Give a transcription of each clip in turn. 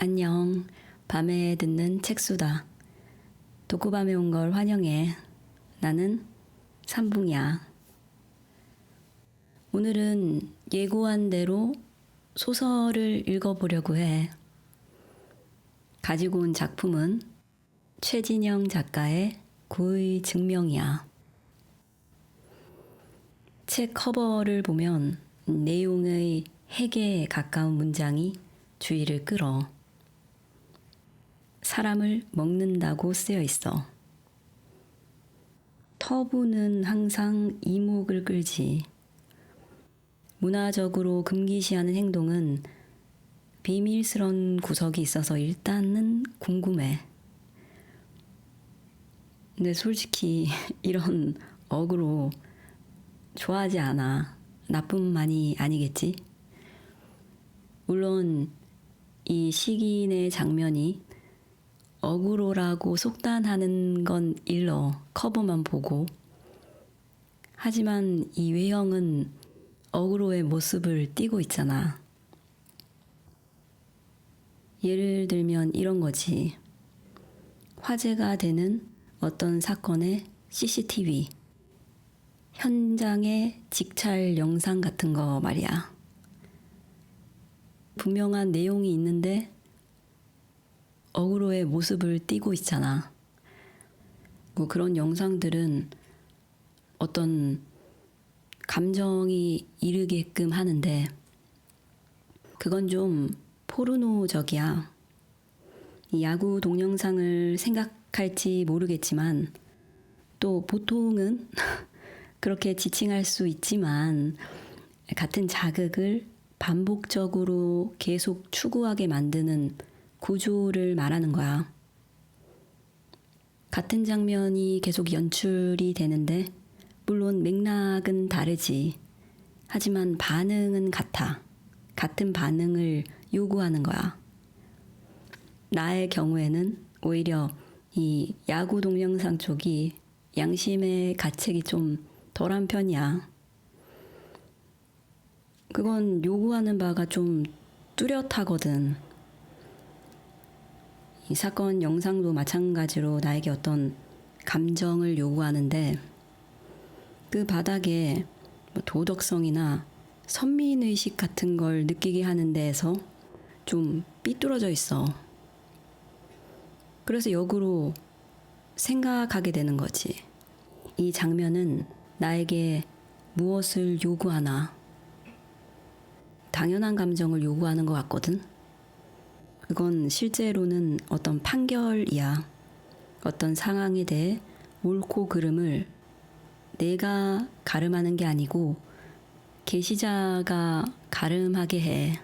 안녕. 밤에 듣는 책수다. 독후밤에 온 걸 환영해. 나는 삼붕이야. 오늘은 예고한 대로 소설을 읽어보려고 해. 가지고 온 작품은 최진영 작가의 고의 증명이야. 책 커버를 보면 내용의 핵에 가까운 문장이 주의를 끌어. 사람을 먹는다고 쓰여 있어. 터부는 항상 이목을 끌지. 문화적으로 금기시하는 행동은 비밀스러운 구석이 있어서 일단은 궁금해. 근데 솔직히 이런 어그로 좋아하지 않아. 나뿐만이 아니겠지? 물론 이 시기인의 장면이 어그로라고 속단하는 건 일러 커버만 보고, 하지만 이 외형은 어그로의 모습을 띠고 있잖아. 예를 들면 이런 거지. 화제가 되는 어떤 사건의 CCTV, 현장의 직찰 영상 같은 거 말이야. 분명한 내용이 있는데 어그로의 모습을 띠고 있잖아. 뭐 그런 영상들은 어떤 감정이 이르게끔 하는데 그건 좀 포르노적이야. 이 야구 동영상을 생각할지 모르겠지만 또 보통은 그렇게 지칭할 수 있지만 같은 자극을 반복적으로 계속 추구하게 만드는 구조를 말하는 거야. 같은 장면이 계속 연출이 되는데 물론 맥락은 다르지. 하지만 반응은 같아. 같은 반응을 요구하는 거야. 나의 경우에는 오히려 이 야구 동영상 쪽이 양심의 가책이 좀 덜한 편이야. 그건 요구하는 바가 좀 뚜렷하거든. 이 사건 영상도 마찬가지로 나에게 어떤 감정을 요구하는데 그 바닥에 도덕성이나 선민의식 같은 걸 느끼게 하는 데에서 좀 삐뚤어져 있어. 그래서 역으로 생각하게 되는 거지. 이 장면은 나에게 무엇을 요구하나? 당연한 감정을 요구하는 것 같거든. 그건 실제로는 어떤 판결이야. 어떤 상황에 대해 옳고 그름을 내가 가름하는 게 아니고 게시자가 가름하게 해.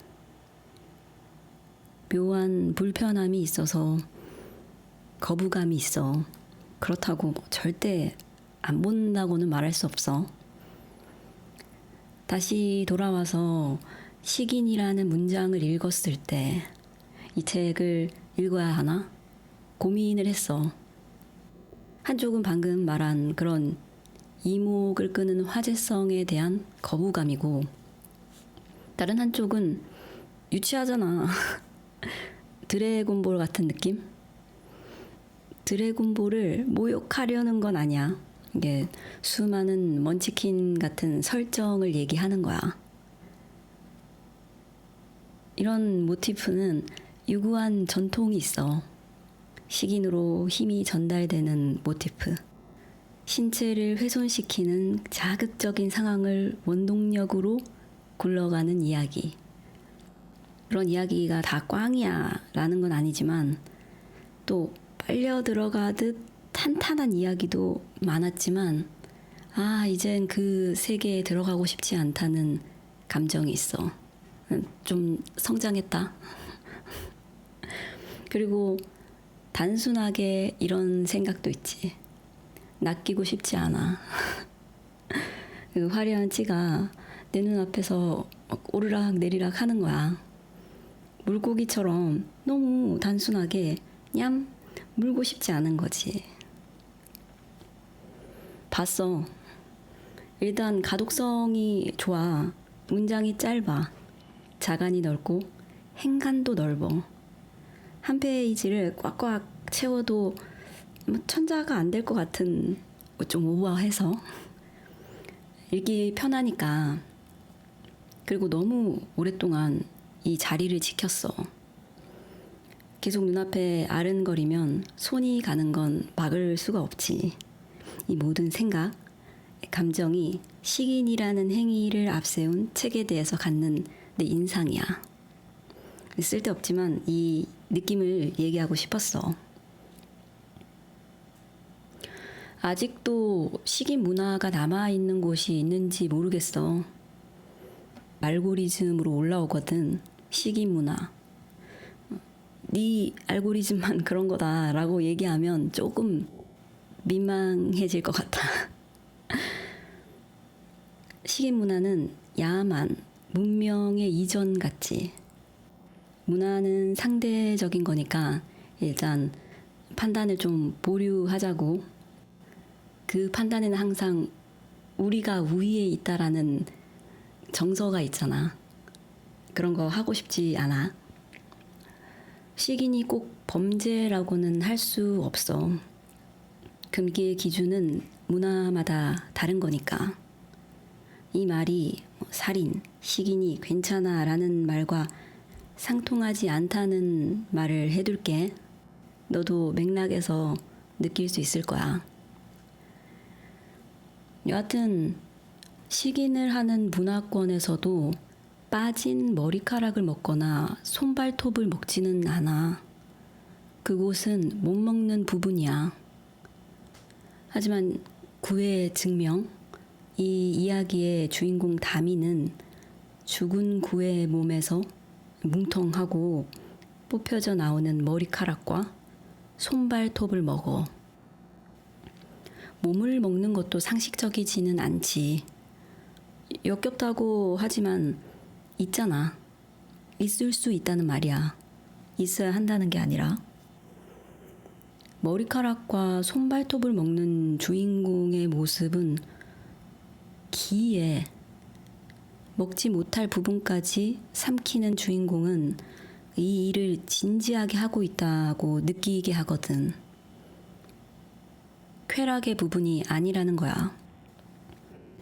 묘한 불편함이 있어서 거부감이 있어. 그렇다고 절대 안 본다고는 말할 수 없어. 다시 돌아와서 식인이라는 문장을 읽었을 때 이 책을 읽어야 하나? 고민을 했어. 한쪽은 방금 말한 그런 이목을 끄는 화제성에 대한 거부감이고, 다른 한쪽은 유치하잖아. 드래곤볼 같은 느낌? 드래곤볼을 모욕하려는 건 아니야. 이게 수많은 먼치킨 같은 설정을 얘기하는 거야. 이런 모티프는 유구한 전통이 있어. 식인으로 힘이 전달되는 모티프. 신체를 훼손시키는 자극적인 상황을 원동력으로 굴러가는 이야기. 그런 이야기가 다 꽝이야 라는 건 아니지만 또 빨려 들어가듯 탄탄한 이야기도 많았지만 이젠 그 세계에 들어가고 싶지 않다는 감정이 있어. 좀 성장했다. 그리고 단순하게 이런 생각도 있지. 낚이고 싶지 않아. 그 화려한 찌가 내 눈앞에서 오르락 내리락 하는 거야. 물고기처럼 너무 단순하게 냠 물고 싶지 않은 거지. 봤어. 일단 가독성이 좋아. 문장이 짧아. 자간이 넓고 행간도 넓어. 한 페이지를 꽉꽉 채워도 뭐 천자가 안 될 것 같은, 좀 오버해서 읽기 편하니까. 그리고 너무 오랫동안 이 자리를 지켰어. 계속 눈앞에 아른거리면 손이 가는 건 막을 수가 없지. 이 모든 생각, 감정이 식인이라는 행위를 앞세운 책에 대해서 갖는 내 인상이야. 쓸데없지만 이 느낌을 얘기하고 싶었어. 아직도 식인 문화가 남아있는 곳이 있는지 모르겠어. 알고리즘으로 올라오거든. 식인 문화. 네 알고리즘만 그런 거다라고 얘기하면 조금 민망해질 것 같아. 식인 문화는 야만, 문명의 이전 같지. 문화는 상대적인 거니까 일단 판단을 좀 보류하자고. 그 판단에는 항상 우리가 우위에 있다라는 정서가 있잖아. 그런 거 하고 싶지 않아. 식인이 꼭 범죄라고는 할 수 없어. 금기의 기준은 문화마다 다른 거니까. 이 말이 살인, 식인이 괜찮아 라는 말과 상통하지 않다는 말을 해둘게. 너도 맥락에서 느낄 수 있을 거야. 여하튼 식인을 하는 문화권에서도 빠진 머리카락을 먹거나 손발톱을 먹지는 않아. 그곳은 못 먹는 부분이야. 하지만 구의 증명, 이 이야기의 주인공 다미는 죽은 구의 몸에서 뭉텅하고 뽑혀져 나오는 머리카락과 손발톱을 먹어. 몸을 먹는 것도 상식적이지는 않지. 역겹다고 하지만 있잖아. 있을 수 있다는 말이야. 있어야 한다는 게 아니라. 머리카락과 손발톱을 먹는 주인공의 모습은 기이해. 먹지 못할 부분까지 삼키는 주인공은 이 일을 진지하게 하고 있다고 느끼게 하거든. 쾌락의 부분이 아니라는 거야.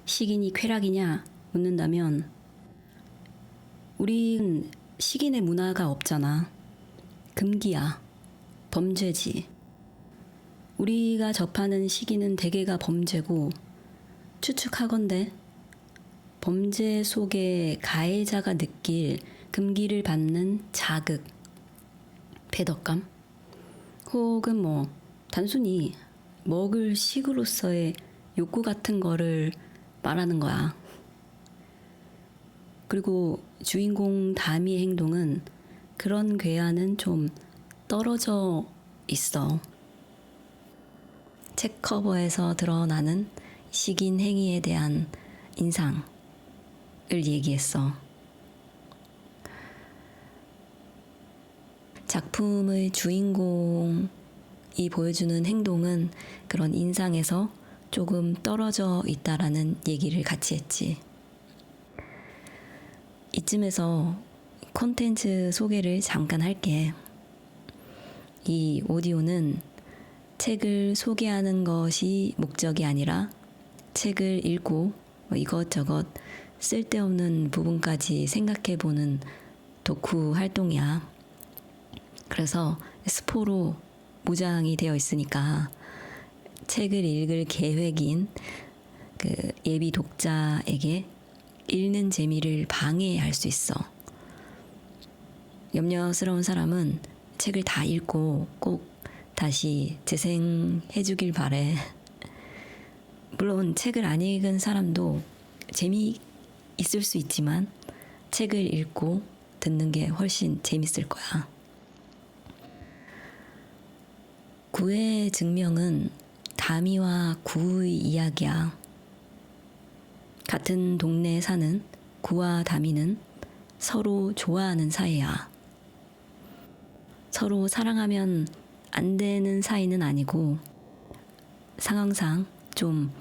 식인이 쾌락이냐 묻는다면 우린 식인의 문화가 없잖아. 금기야. 범죄지. 우리가 접하는 식인은 대개가 범죄고 추측하건대 범죄 속에 가해자가 느낄 금기를 받는 자극, 배덕감, 혹은 단순히 먹을 식으로서의 욕구 같은 거를 말하는 거야. 그리고 주인공 다미의 행동은 그런 괴한은 좀 떨어져 있어. 책 커버에서 드러나는 식인 행위에 대한 인상을 얘기했어. 작품의 주인공이 보여주는 행동은 그런 인상에서 조금 떨어져 있다라는 얘기를 같이 했지. 이쯤에서 콘텐츠 소개를 잠깐 할게. 이 오디오는 책을 소개하는 것이 목적이 아니라 책을 읽고 이것저것 쓸데없는 부분까지 생각해보는 독후 활동이야. 그래서 스포로 무장이 되어 있으니까 책을 읽을 계획인 그 예비 독자에게 읽는 재미를 방해할 수 있어. 염려스러운 사람은 책을 다 읽고 꼭 다시 재생해 주길 바래. 물론 책을 안 읽은 사람도 재미있을 수 있지만 책을 읽고 듣는 게 훨씬 재밌을 거야. 구의 증명은 다미와 구의 이야기야. 같은 동네에 사는 구와 다미는 서로 좋아하는 사이야. 서로 사랑하면 안 되는 사이는 아니고 상황상 좀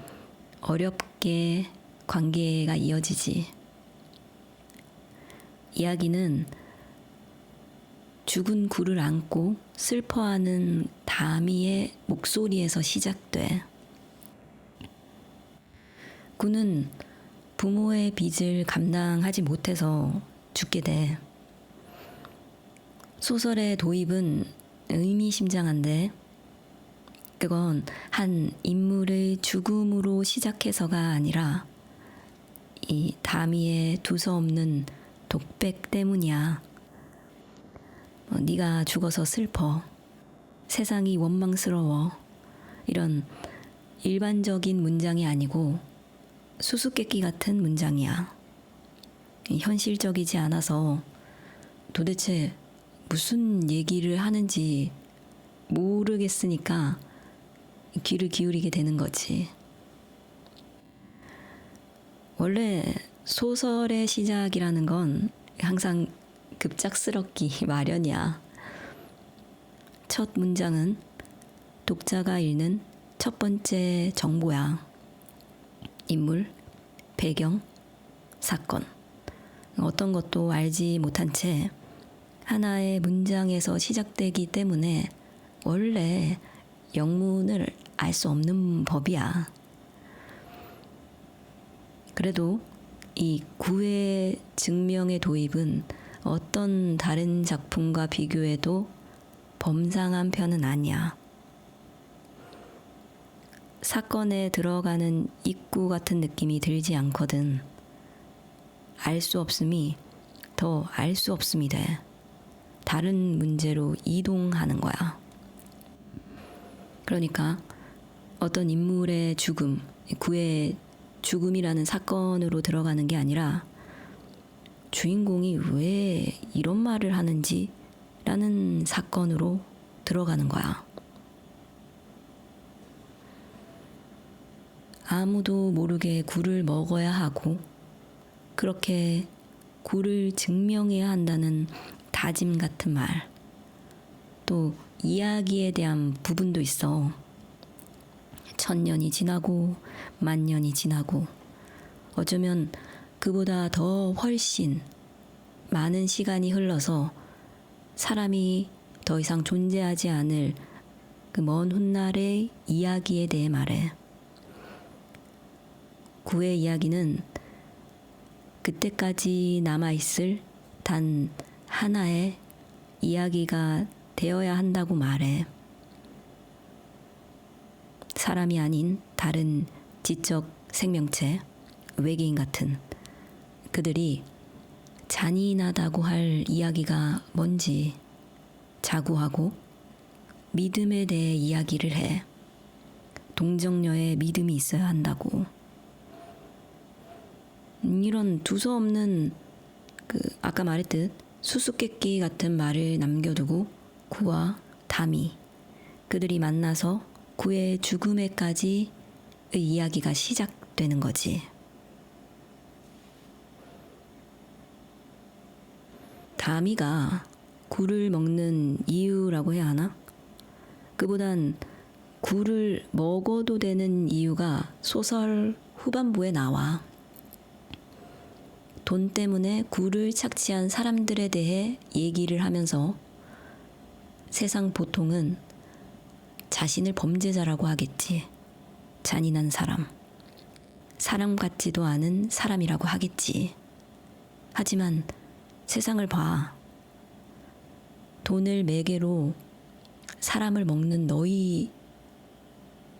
어렵게 관계가 이어지지. 이야기는 죽은 굴을 안고 슬퍼하는 다미의 목소리에서 시작돼. 굴은 부모의 빚을 감당하지 못해서 죽게 돼. 소설의 도입은 의미심장한데 그건 한 인물의 죽음으로 시작해서가 아니라 이 다미의 두서없는 독백 때문이야. 네가 죽어서 슬퍼. 세상이 원망스러워. 이런 일반적인 문장이 아니고 수수께끼 같은 문장이야. 현실적이지 않아서 도대체 무슨 얘기를 하는지 모르겠으니까 귀를 기울이게 되는 거지. 원래 소설의 시작이라는 건 항상 급작스럽기 마련이야. 첫 문장은 독자가 읽는 첫 번째 정보야. 인물, 배경, 사건. 어떤 것도 알지 못한 채 하나의 문장에서 시작되기 때문에 원래 영문을 알 수 없는 법이야. 그래도 이 구의 증명의 도입은 어떤 다른 작품과 비교해도 범상한 편은 아니야. 사건에 들어가는 입구 같은 느낌이 들지 않거든. 알 수 없음이 더 알 수 없음이 돼. 다른 문제로 이동하는 거야. 그러니까 어떤 인물의 죽음, 구의 죽음이라는 사건으로 들어가는 게 아니라 주인공이 왜 이런 말을 하는지 라는 사건으로 들어가는 거야. 아무도 모르게 굴을 먹어야 하고 그렇게 굴을 증명해야 한다는 다짐 같은 말. 또 이야기에 대한 부분도 있어. 1000년이 지나고 10,000년이 지나고 어쩌면 그보다 더 훨씬 많은 시간이 흘러서 사람이 더 이상 존재하지 않을 그 먼 훗날의 이야기에 대해 말해. 구의 이야기는 그때까지 남아있을 단 하나의 이야기가 되어야 한다고 말해. 사람이 아닌 다른 지적 생명체, 외계인 같은 그들이 잔인하다고 할 이야기가 뭔지 자구하고 믿음에 대해 이야기를 해. 동정녀의 믿음이 있어야 한다고. 이런 두서없는 아까 말했듯 수수께끼 같은 말을 남겨두고 구와 다미 그들이 만나서 구의 죽음에까지의 이야기가 시작되는 거지. 다미가 굴을 먹는 이유라고 해야 하나? 그보단 굴을 먹어도 되는 이유가 소설 후반부에 나와. 돈 때문에 굴을 착취한 사람들에 대해 얘기를 하면서 세상 보통은 자신을 범죄자라고 하겠지. 잔인한 사람. 사람 같지도 않은 사람이라고 하겠지. 하지만 세상을 봐. 돈을 매개로 사람을 먹는 너희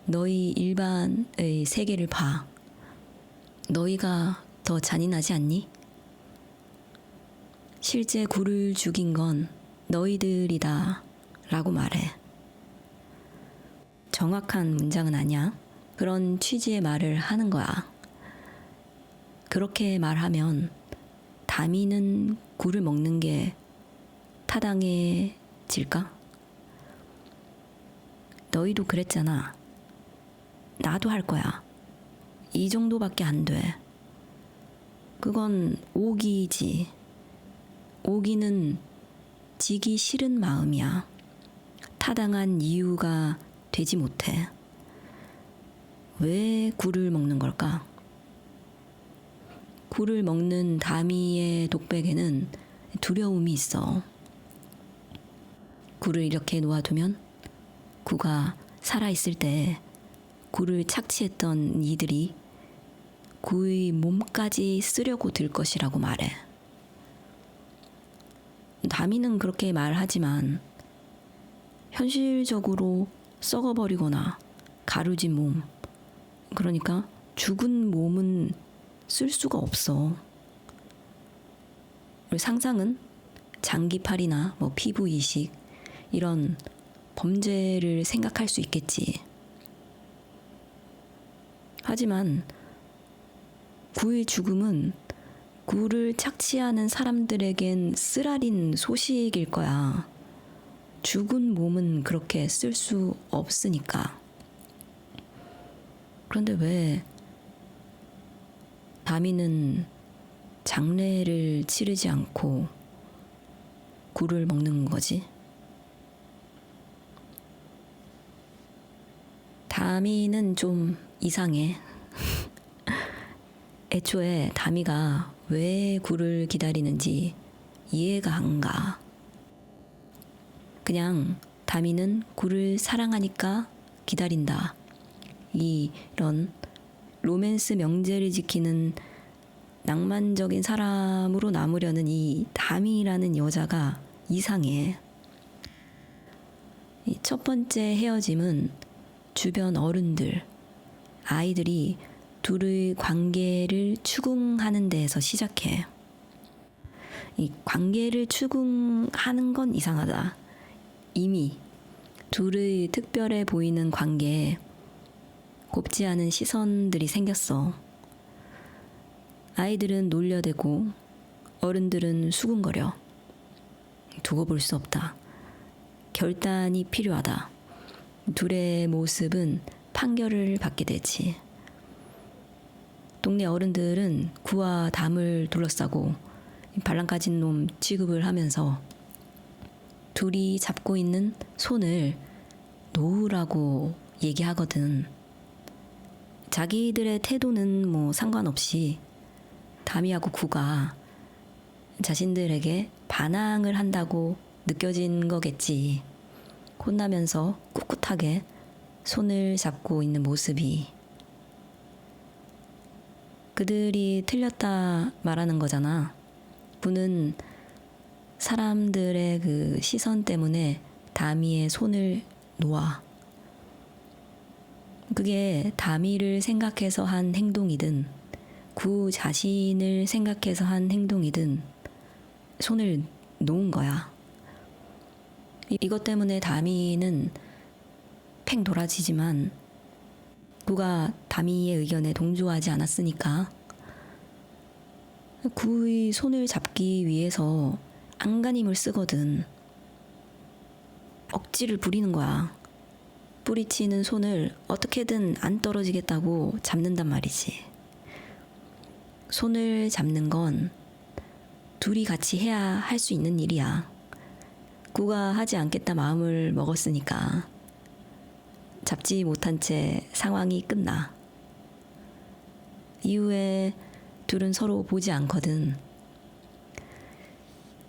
일반의 세계를 봐. 너희가 더 잔인하지 않니? 실제 굴을 죽인 건 너희들이다 라고 말해. 정확한 문장은 아니야. 그런 취지의 말을 하는 거야. 그렇게 말하면 다미는 굴을 먹는 게 타당해질까? 너희도 그랬잖아. 나도 할 거야. 이 정도밖에 안 돼. 그건 오기지. 오기는 지기 싫은 마음이야. 타당한 이유가 되지 못해. 왜 굴을 먹는 걸까? 굴을 먹는 다미의 독백에는 두려움이 있어. 굴을 이렇게 놓아두면 구가 살아있을 때 굴을 착취했던 이들이 구의 몸까지 쓰려고 들 것이라고 말해. 다미는 그렇게 말하지만 현실적으로 썩어버리거나 가루진 몸, 그러니까 죽은 몸은 쓸 수가 없어. 상상은 장기팔이나 피부 이식 이런 범죄를 생각할 수 있겠지. 하지만 구의 죽음은 구를 착취하는 사람들에겐 쓰라린 소식일 거야. 죽은 몸은 그렇게 쓸 수 없으니까. 그런데 왜 다미는 장례를 치르지 않고 굴을 먹는 거지? 다미는 좀 이상해. 애초에 다미가 왜 굴을 기다리는지 이해가 안 가. 그냥 다미는 굴을 사랑하니까 기다린다. 이런 로맨스 명제를 지키는 낭만적인 사람으로 남으려는 이 다미라는 여자가 이상해. 이 첫 번째 헤어짐은 주변 어른들, 아이들이 둘의 관계를 추궁하는 데에서 시작해. 이 관계를 추궁하는 건 이상하다. 이미 둘의 특별해 보이는 관계에 곱지 않은 시선들이 생겼어. 아이들은 놀려대고 어른들은 수군거려. 두고 볼 수 없다. 결단이 필요하다. 둘의 모습은 판결을 받게 되지. 동네 어른들은 구와 담을 둘러싸고 발랑까진 놈 취급을 하면서 둘이 잡고 있는 손을 놓으라고 얘기하거든. 자기들의 태도는 상관없이 다미하고 구가 자신들에게 반항을 한다고 느껴진 거겠지. 혼나면서 꿋꿋하게 손을 잡고 있는 모습이. 그들이 틀렸다 말하는 거잖아. 구는 사람들의 그 시선 때문에 다미의 손을 놓아. 그게 다미를 생각해서 한 행동이든 구 자신을 생각해서 한 행동이든 손을 놓은 거야. 이것 때문에 다미는 팽 돌아지지만 구가 다미의 의견에 동조하지 않았으니까 구의 손을 잡기 위해서 안간힘을 쓰거든. 억지를 부리는 거야. 뿌리치는 손을 어떻게든 안 떨어지겠다고 잡는단 말이지. 손을 잡는 건 둘이 같이 해야 할 수 있는 일이야. 구가 하지 않겠다 마음을 먹었으니까 잡지 못한 채 상황이 끝나. 이후에 둘은 서로 보지 않거든.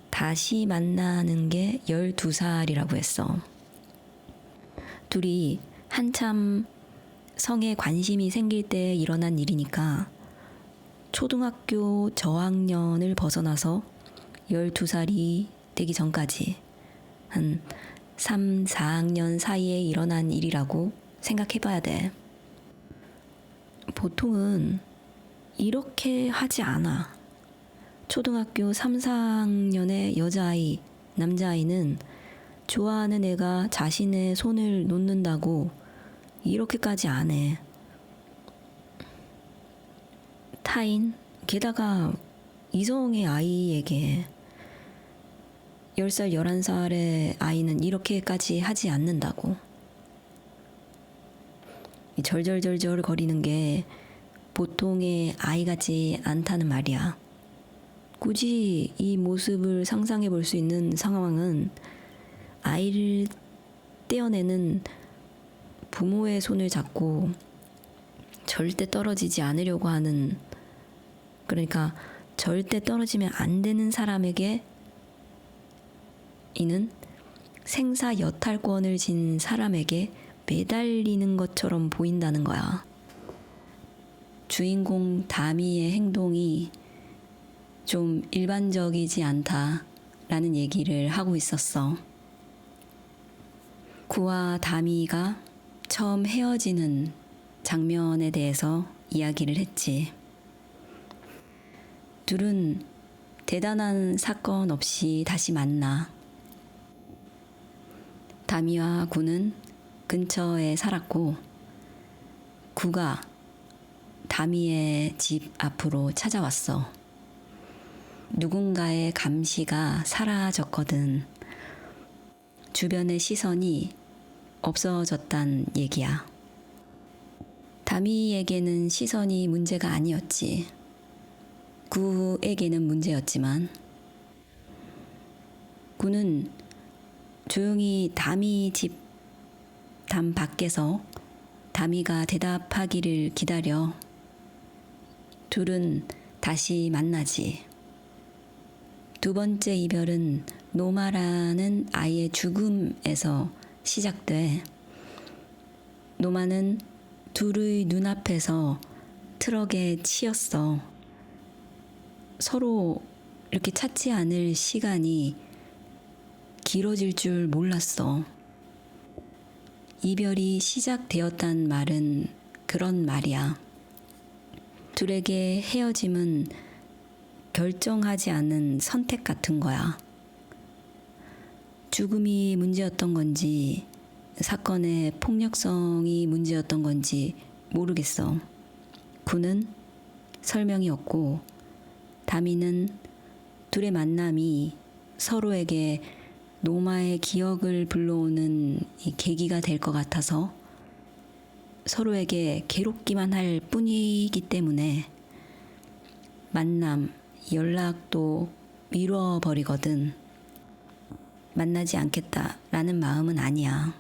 다시 만나는 게 12살이라고 했어. 둘이 한참 성에 관심이 생길 때 일어난 일이니까 초등학교 저학년을 벗어나서 12살이 되기 전까지 한 3, 4학년 사이에 일어난 일이라고 생각해봐야 돼. 보통은 이렇게 하지 않아. 초등학교 3, 4학년의 여자아이, 남자아이는 좋아하는 애가 자신의 손을 놓는다고 이렇게까지 안 해. 타인, 게다가 이성의 아이에게 10살, 11살의 아이는 이렇게까지 하지 않는다고. 절절절절 거리는 게 보통의 아이 같지 않다는 말이야. 굳이 이 모습을 상상해 볼 수 있는 상황은 아이를 떼어내는 부모의 손을 잡고 절대 떨어지지 않으려고 하는, 그러니까 절대 떨어지면 안 되는 사람에게 이는 생사 여탈권을 진 사람에게 매달리는 것처럼 보인다는 거야. 주인공 다미의 행동이 좀 일반적이지 않다라는 얘기를 하고 있었어. 구와 다미가 처음 헤어지는 장면에 대해서 이야기를 했지. 둘은 대단한 사건 없이 다시 만나. 다미와 구는 근처에 살았고 구가 다미의 집 앞으로 찾아왔어. 누군가의 감시가 사라졌거든. 주변의 시선이 없어졌단 얘기야. 다미에게는 시선이 문제가 아니었지. 구에게는 문제였지만 구는 조용히 다미 집 담 밖에서 다미가 대답하기를 기다려. 둘은 다시 만나지. 두 번째 이별은 노마라는 아이의 죽음에서 시작돼. 노마는 둘의 눈앞에서 트럭에 치였어. 서로 이렇게 찾지 않을 시간이 길어질 줄 몰랐어. 이별이 시작되었단 말은 그런 말이야. 둘에게 헤어짐은 결정하지 않은 선택 같은 거야. 죽음이 문제였던 건지 사건의 폭력성이 문제였던 건지 모르겠어. 구는 설명이 없고 다미는 둘의 만남이 서로에게 노마의 기억을 불러오는 이 계기가 될 것 같아서 서로에게 괴롭기만 할 뿐이기 때문에 만남, 연락도 미뤄버리거든. 만나지 않겠다라는 마음은 아니야.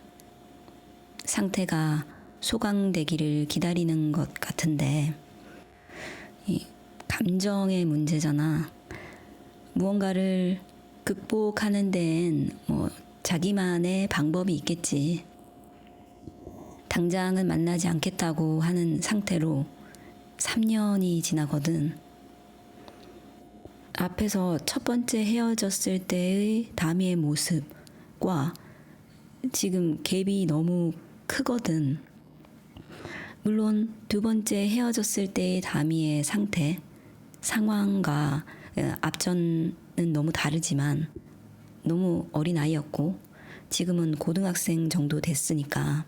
상태가 소강되기를 기다리는 것 같은데 이 감정의 문제잖아. 무언가를 극복하는 데엔 자기만의 방법이 있겠지. 당장은 만나지 않겠다고 하는 상태로 3년이 지나거든. 앞에서 첫 번째 헤어졌을 때의 다미의 모습과 지금 갭이 너무 크거든. 물론 두 번째 헤어졌을 때의 다미의 상태, 상황과 앞전은 너무 다르지만 너무 어린 아이였고 지금은 고등학생 정도 됐으니까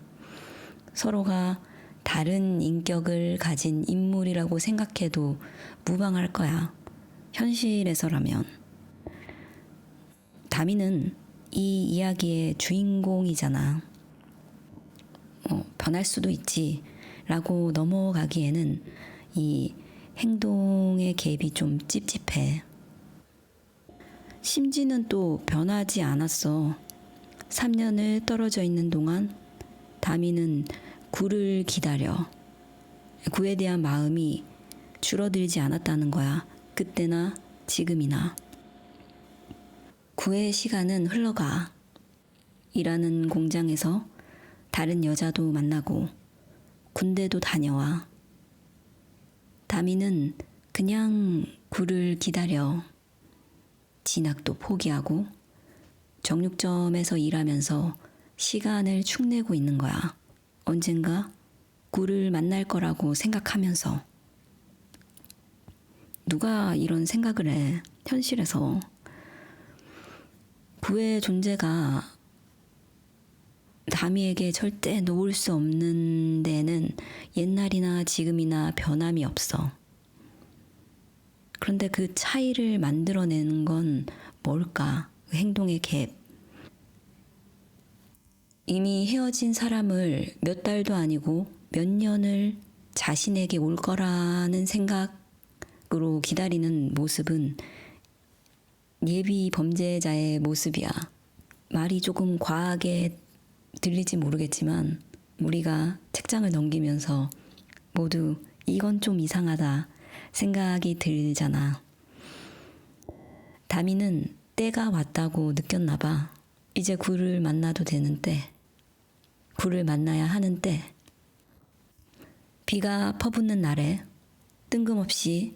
서로가 다른 인격을 가진 인물이라고 생각해도 무방할 거야. 현실에서라면. 다미는 이 이야기의 주인공이잖아. 변할 수도 있지 라고 넘어가기에는 이 행동의 갭이 좀 찝찝해. 심지는 또 변하지 않았어. 3년을 떨어져 있는 동안 다미는 구를 기다려. 구에 대한 마음이 줄어들지 않았다는 거야. 그때나 지금이나. 구의 시간은 흘러가. 일하는 공장에서 다른 여자도 만나고 군대도 다녀와. 다미는 그냥 구를 기다려. 진학도 포기하고 정육점에서 일하면서 시간을 축내고 있는 거야. 언젠가 구를 만날 거라고 생각하면서. 누가 이런 생각을 해, 현실에서. 구의 존재가 다미에게 절대 놓을 수 없는 데는 옛날이나 지금이나 변함이 없어. 그런데 그 차이를 만들어내는 건 뭘까? 그 행동의 갭. 이미 헤어진 사람을 몇 달도 아니고 몇 년을 자신에게 올 거라는 생각으로 기다리는 모습은 예비 범죄자의 모습이야. 말이 조금 과하게 들릴지 모르겠지만 우리가 책장을 넘기면서 모두 이건 좀 이상하다 생각이 들잖아. 다미는 때가 왔다고 느꼈나 봐. 이제 굴을 만나도 되는 때, 굴을 만나야 하는 때, 비가 퍼붓는 날에 뜬금없이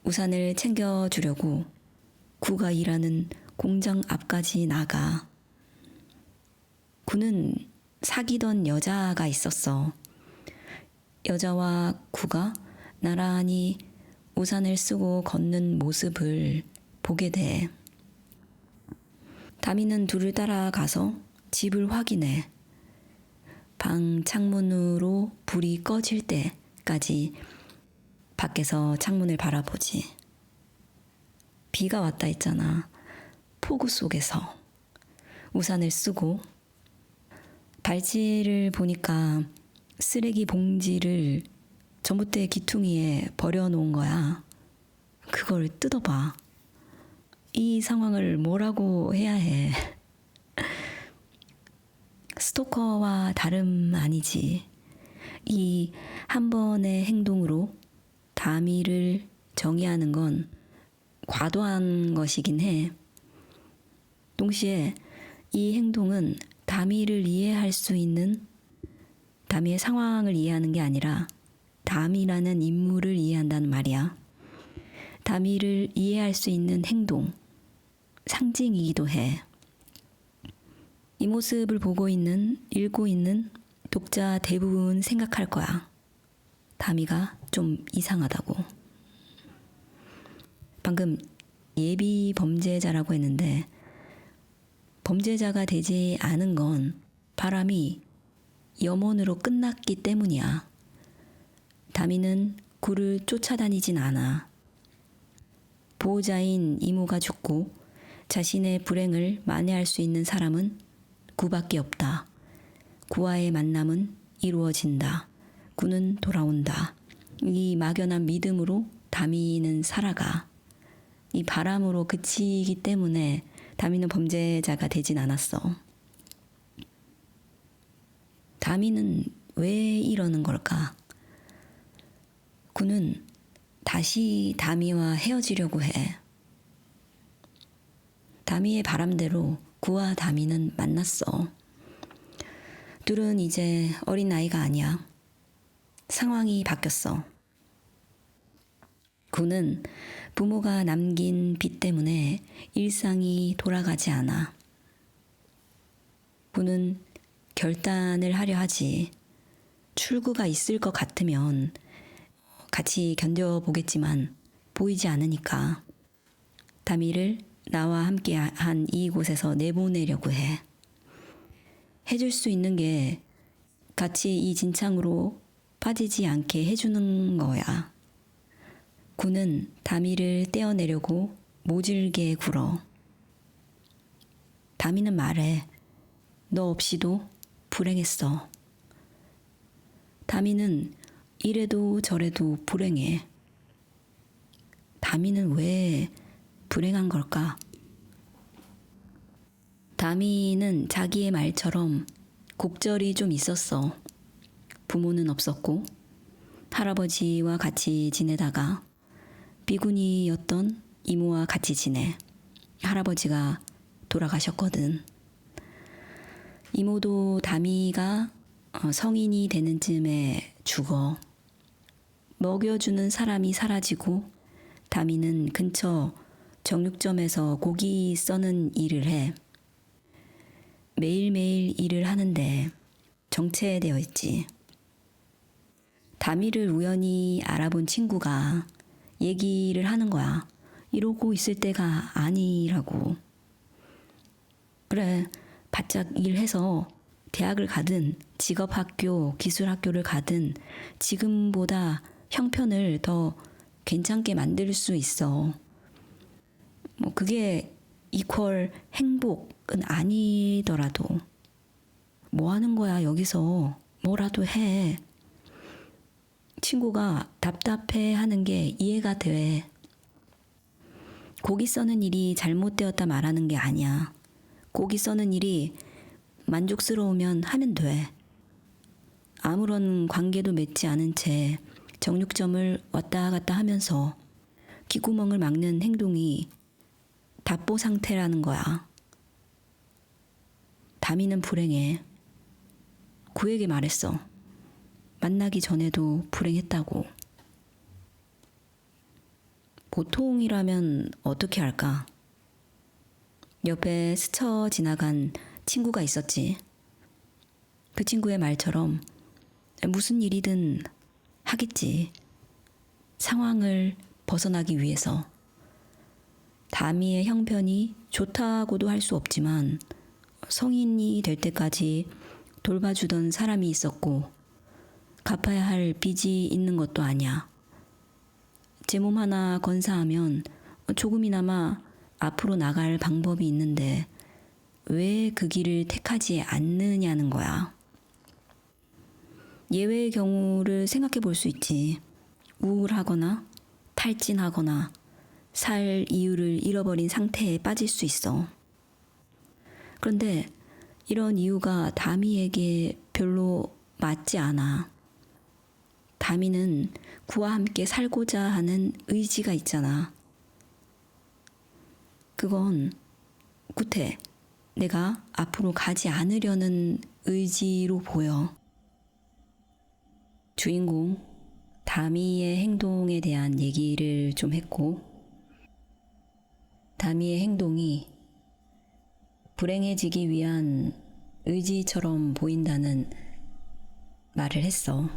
우산을 챙겨주려고 구가 일하는 공장 앞까지 나가. 구는 사귀던 여자가 있었어. 여자와 구가 나란히 우산을 쓰고 걷는 모습을 보게 돼. 다미는 둘을 따라가서 집을 확인해. 방 창문으로 불이 꺼질 때까지 밖에서 창문을 바라보지. 비가 왔다 했잖아. 폭우 속에서 우산을 쓰고 발치를 보니까 쓰레기 봉지를 전봇대 기퉁이에 버려놓은 거야. 그걸 뜯어봐. 이 상황을 뭐라고 해야 해. 스토커와 다름 아니지. 이 한 번의 행동으로 다미를 정의하는 건 과도한 것이긴 해. 동시에 이 행동은 다미를 이해할 수 있는, 다미의 상황을 이해하는 게 아니라 다미라는 인물을 이해한다는 말이야. 다미를 이해할 수 있는 행동, 상징이기도 해. 이 모습을 보고 있는, 읽고 있는 독자 대부분 생각할 거야. 다미가 좀 이상하다고. 방금 예비 범죄자라고 했는데 범죄자가 되지 않은 건 바람이 염원으로 끝났기 때문이야. 다미는 굴을 쫓아다니진 않아. 보호자인 이모가 죽고 자신의 불행을 만회할 수 있는 사람은 구밖에 없다. 구와의 만남은 이루어진다. 구는 돌아온다. 이 막연한 믿음으로 다미는 살아가. 이 바람으로 그치기 때문에 다미는 범죄자가 되진 않았어. 다미는 왜 이러는 걸까? 구는 다시 다미와 헤어지려고 해. 다미의 바람대로 구와 다미는 만났어. 둘은 이제 어린 나이가 아니야. 상황이 바뀌었어. 구는 부모가 남긴 빚 때문에 일상이 돌아가지 않아. 구는 결단을 하려 하지. 출구가 있을 것 같으면 같이 견뎌보겠지만 보이지 않으니까 다미를 나와 함께 한 이곳에서 내보내려고 해. 해줄 수 있는 게 같이 이 진창으로 빠지지 않게 해주는 거야. 구는 다미를 떼어내려고 모질게 굴어. 다미는 말해. 너 없이도 불행했어. 다미는 이래도 저래도 불행해. 다미는 왜 불행한 걸까? 다미는 자기의 말처럼 곡절이 좀 있었어. 부모는 없었고 할아버지와 같이 지내다가 비구니였던 이모와 같이 지내. 할아버지가 돌아가셨거든. 이모도 다미가 성인이 되는 쯤에 죽어. 먹여주는 사람이 사라지고 다미는 근처 정육점에서 고기 써는 일을 해. 매일매일 일을 하는데 정체되어 있지. 다미를 우연히 알아본 친구가 얘기를 하는 거야. 이러고 있을 때가 아니라고. 그래, 바짝 일해서 대학을 가든 직업학교, 기술학교를 가든 지금보다 형편을 더 괜찮게 만들 수 있어. 그게 이퀄 행복은 아니더라도 뭐 하는 거야 여기서 뭐라도 해. 친구가 답답해 하는 게 이해가 돼. 고기 써는 일이 잘못되었다 말하는 게 아니야. 고기 써는 일이 만족스러우면 하면 돼. 아무런 관계도 맺지 않은 채 정육점을 왔다 갔다 하면서 귓구멍을 막는 행동이 답보 상태라는 거야. 다미는 불행해. 구에게 말했어. 만나기 전에도 불행했다고. 보통이라면 어떻게 할까? 옆에 스쳐 지나간 친구가 있었지. 그 친구의 말처럼 무슨 일이든 하겠지. 상황을 벗어나기 위해서. 다미의 형편이 좋다고도 할 수 없지만 성인이 될 때까지 돌봐주던 사람이 있었고 갚아야 할 빚이 있는 것도 아니야. 제 몸 하나 건사하면 조금이나마 앞으로 나갈 방법이 있는데 왜 그 길을 택하지 않느냐는 거야. 예외의 경우를 생각해 볼 수 있지. 우울하거나 탈진하거나 살 이유를 잃어버린 상태에 빠질 수 있어. 그런데 이런 이유가 다미에게 별로 맞지 않아. 다미는 구와 함께 살고자 하는 의지가 있잖아. 그건 구태, 내가 앞으로 가지 않으려는 의지로 보여. 주인공 다미의 행동에 대한 얘기를 좀 했고, 다미의 행동이 불행해지기 위한 의지처럼 보인다는 말을 했어.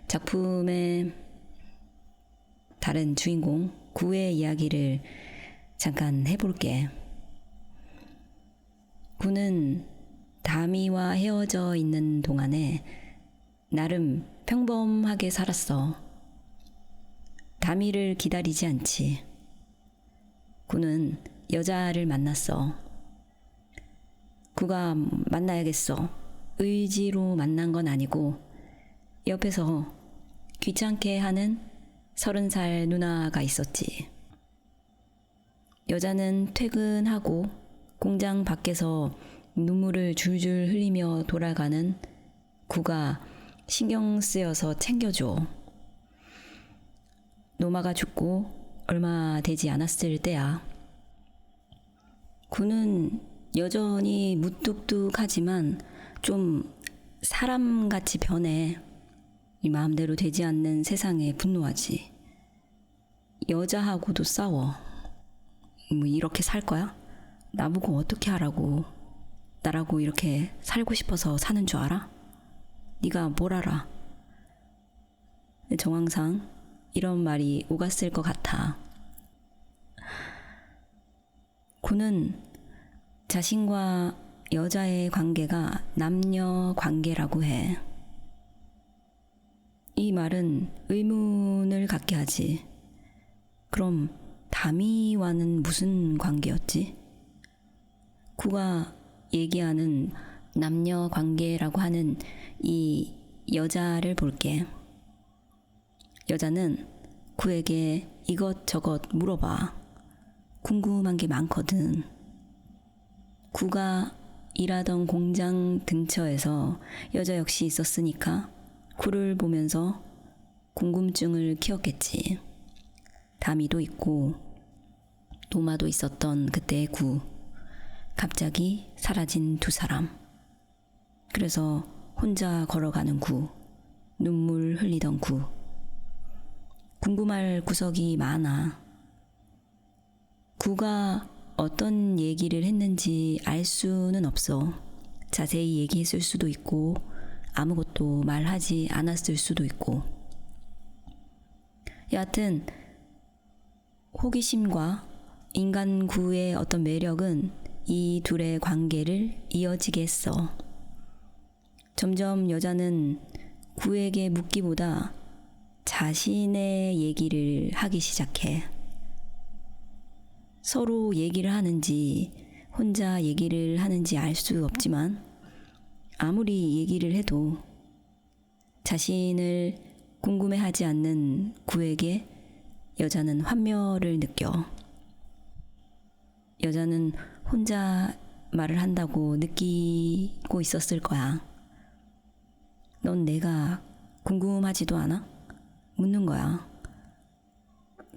작품의 다른 주인공 구의 이야기를 잠깐 해볼게. 구는 다미와 헤어져 있는 동안에 나름 평범하게 살았어. 다미를 기다리지 않지. 구는 여자를 만났어. 구가 만나야겠어. 의지로 만난 건 아니고 옆에서 귀찮게 하는 30살 누나가 있었지. 여자는 퇴근하고 공장 밖에서 눈물을 줄줄 흘리며 돌아가는 구가 신경 쓰여서 챙겨줘. 노마가 죽고 얼마 되지 않았을 때야. 구는 여전히 무뚝뚝하지만 좀 사람같이 변해. 이 마음대로 되지 않는 세상에 분노하지. 여자하고도 싸워. 뭐 이렇게 살 거야? 나보고 어떻게 하라고. 나라고 이렇게 살고 싶어서 사는 줄 알아? 네가 뭘 알아? 정황상 이런 말이 오갔을 것 같아. 구는 자신과 여자의 관계가 남녀 관계라고 해. 이 말은 의문을 갖게 하지. 그럼 다미와는 무슨 관계였지? 구가 얘기하는 남녀 관계라고 하는 이 여자를 볼게. 여자는 구에게 이것저것 물어봐. 궁금한 게 많거든. 구가 일하던 공장 근처에서 여자 역시 있었으니까 구를 보면서 궁금증을 키웠겠지. 다미도 있고 노마도 있었던 그때의 구. 갑자기 사라진 두 사람. 그래서 혼자 걸어가는 구. 눈물 흘리던 구. 궁금할 구석이 많아. 구가 어떤 얘기를 했는지 알 수는 없어. 자세히 얘기했을 수도 있고 아무것도 말하지 않았을 수도 있고. 여하튼 호기심과 인간 구의 어떤 매력은 이 둘의 관계를 이어지게 했어. 점점 여자는 구에게 묻기보다 자신의 얘기를 하기 시작해. 서로 얘기를 하는지 혼자 얘기를 하는지 알 수 없지만 아무리 얘기를 해도 자신을 궁금해하지 않는 구에게 여자는 환멸을 느껴. 여자는 혼자 말을 한다고 느끼고 있었을 거야. 넌 내가 궁금하지도 않아? 묻는 거야.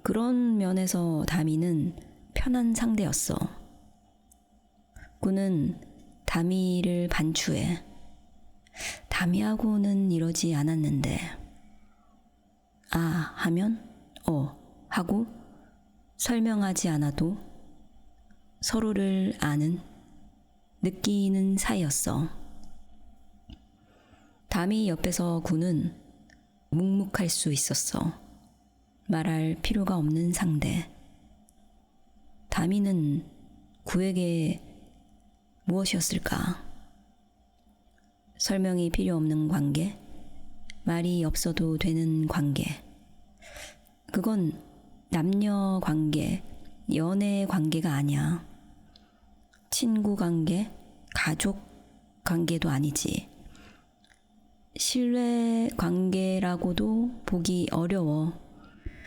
그런 면에서 다미는 편한 상대였어. 구는 다미를 반추해. 다미하고는 이러지 않았는데. 아 하면 하고 설명하지 않아도 서로를 아는, 느끼는 사이였어. 다미 옆에서 구는 묵묵할 수 있었어. 말할 필요가 없는 상대. 다미는 구에게 무엇이었을까? 설명이 필요 없는 관계? 말이 없어도 되는 관계. 그건 남녀 관계, 연애 관계가 아니야. 친구 관계, 가족 관계도 아니지. 신뢰 관계라고도 보기 어려워.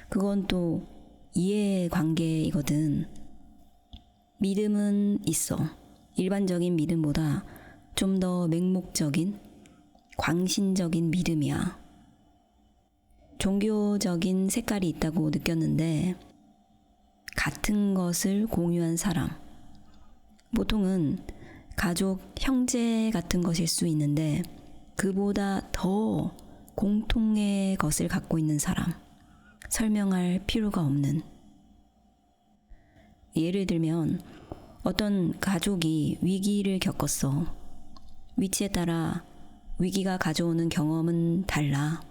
그건 또 이해 관계이거든. 믿음은 있어. 일반적인 믿음보다 좀 더 맹목적인, 광신적인 믿음이야. 종교적인 색깔이 있다고 느꼈는데, 같은 것을 공유한 사람. 보통은 가족, 형제 같은 것일 수 있는데, 그보다 더 공통의 것을 갖고 있는 사람. 설명할 필요가 없는. 예를 들면, 어떤 가족이 위기를 겪었어. 위치에 따라 위기가 가져오는 경험은 달라.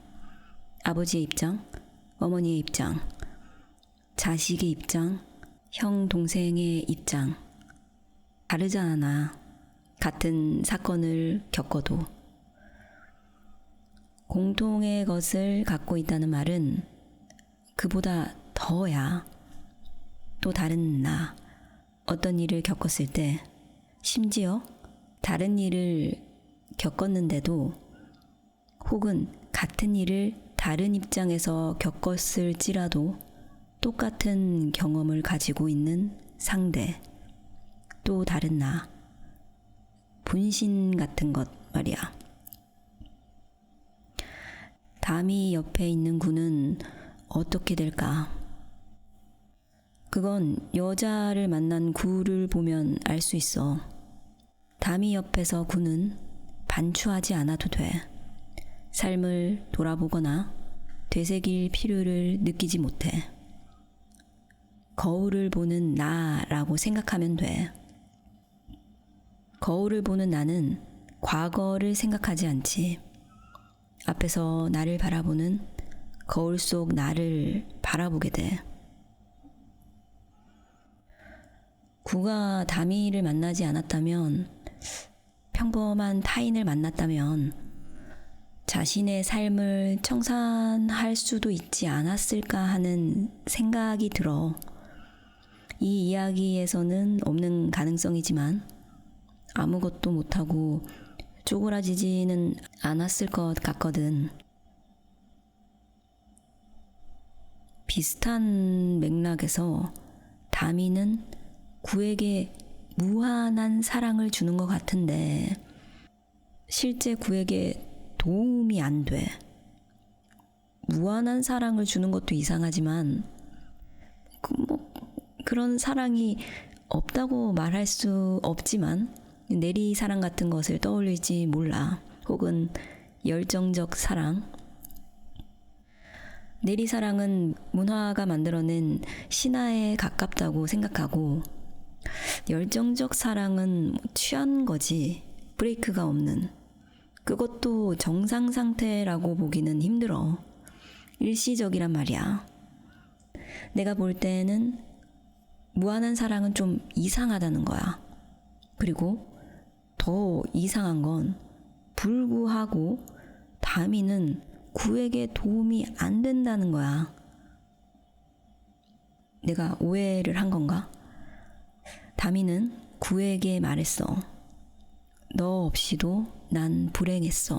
아버지의 입장, 어머니의 입장, 자식의 입장, 형, 동생의 입장. 다르잖아. 같은 사건을 겪어도. 공통의 것을 갖고 있다는 말은 그보다 더야. 또 다른 나. 어떤 일을 겪었을 때, 심지어 다른 일을 겪었는데도, 혹은 같은 일을 다른 입장에서 겪었을지라도 똑같은 경험을 가지고 있는 상대, 또 다른 나, 분신 같은 것 말이야. 다미 옆에 있는 구는 어떻게 될까? 그건 여자를 만난 구를 보면 알 수 있어. 다미 옆에서 구는 반추하지 않아도 돼. 삶을 돌아보거나 되새길 필요를 느끼지 못해. 거울을 보는 나라고 생각하면 돼. 거울을 보는 나는 과거를 생각하지 않지. 앞에서 나를 바라보는 거울 속 나를 바라보게 돼. 구가 다미를 만나지 않았다면, 평범한 타인을 만났다면 자신의 삶을 청산할 수도 있지 않았을까 하는 생각이 들어. 이 이야기에서는 없는 가능성이지만 아무것도 못하고 쪼그라지지는 않았을 것 같거든. 비슷한 맥락에서 다미는 구에게 무한한 사랑을 주는 것 같은데 실제 구에게 도움이 안 돼. 무한한 사랑을 주는 것도 이상하지만 그런 사랑이 없다고 말할 수 없지만 내리사랑 같은 것을 떠올릴지 몰라. 혹은 열정적 사랑. 내리사랑은 문화가 만들어낸 신화에 가깝다고 생각하고, 열정적 사랑은 취한 거지. 브레이크가 없는. 그것도 정상 상태라고 보기는 힘들어. 일시적이란 말이야. 내가 볼 때는 무한한 사랑은 좀 이상하다는 거야. 그리고 더 이상한 건 불구하고 다미는 구에게 도움이 안 된다는 거야. 내가 오해를 한 건가? 다미는 구에게 말했어. 너 없이도 난 불행했어.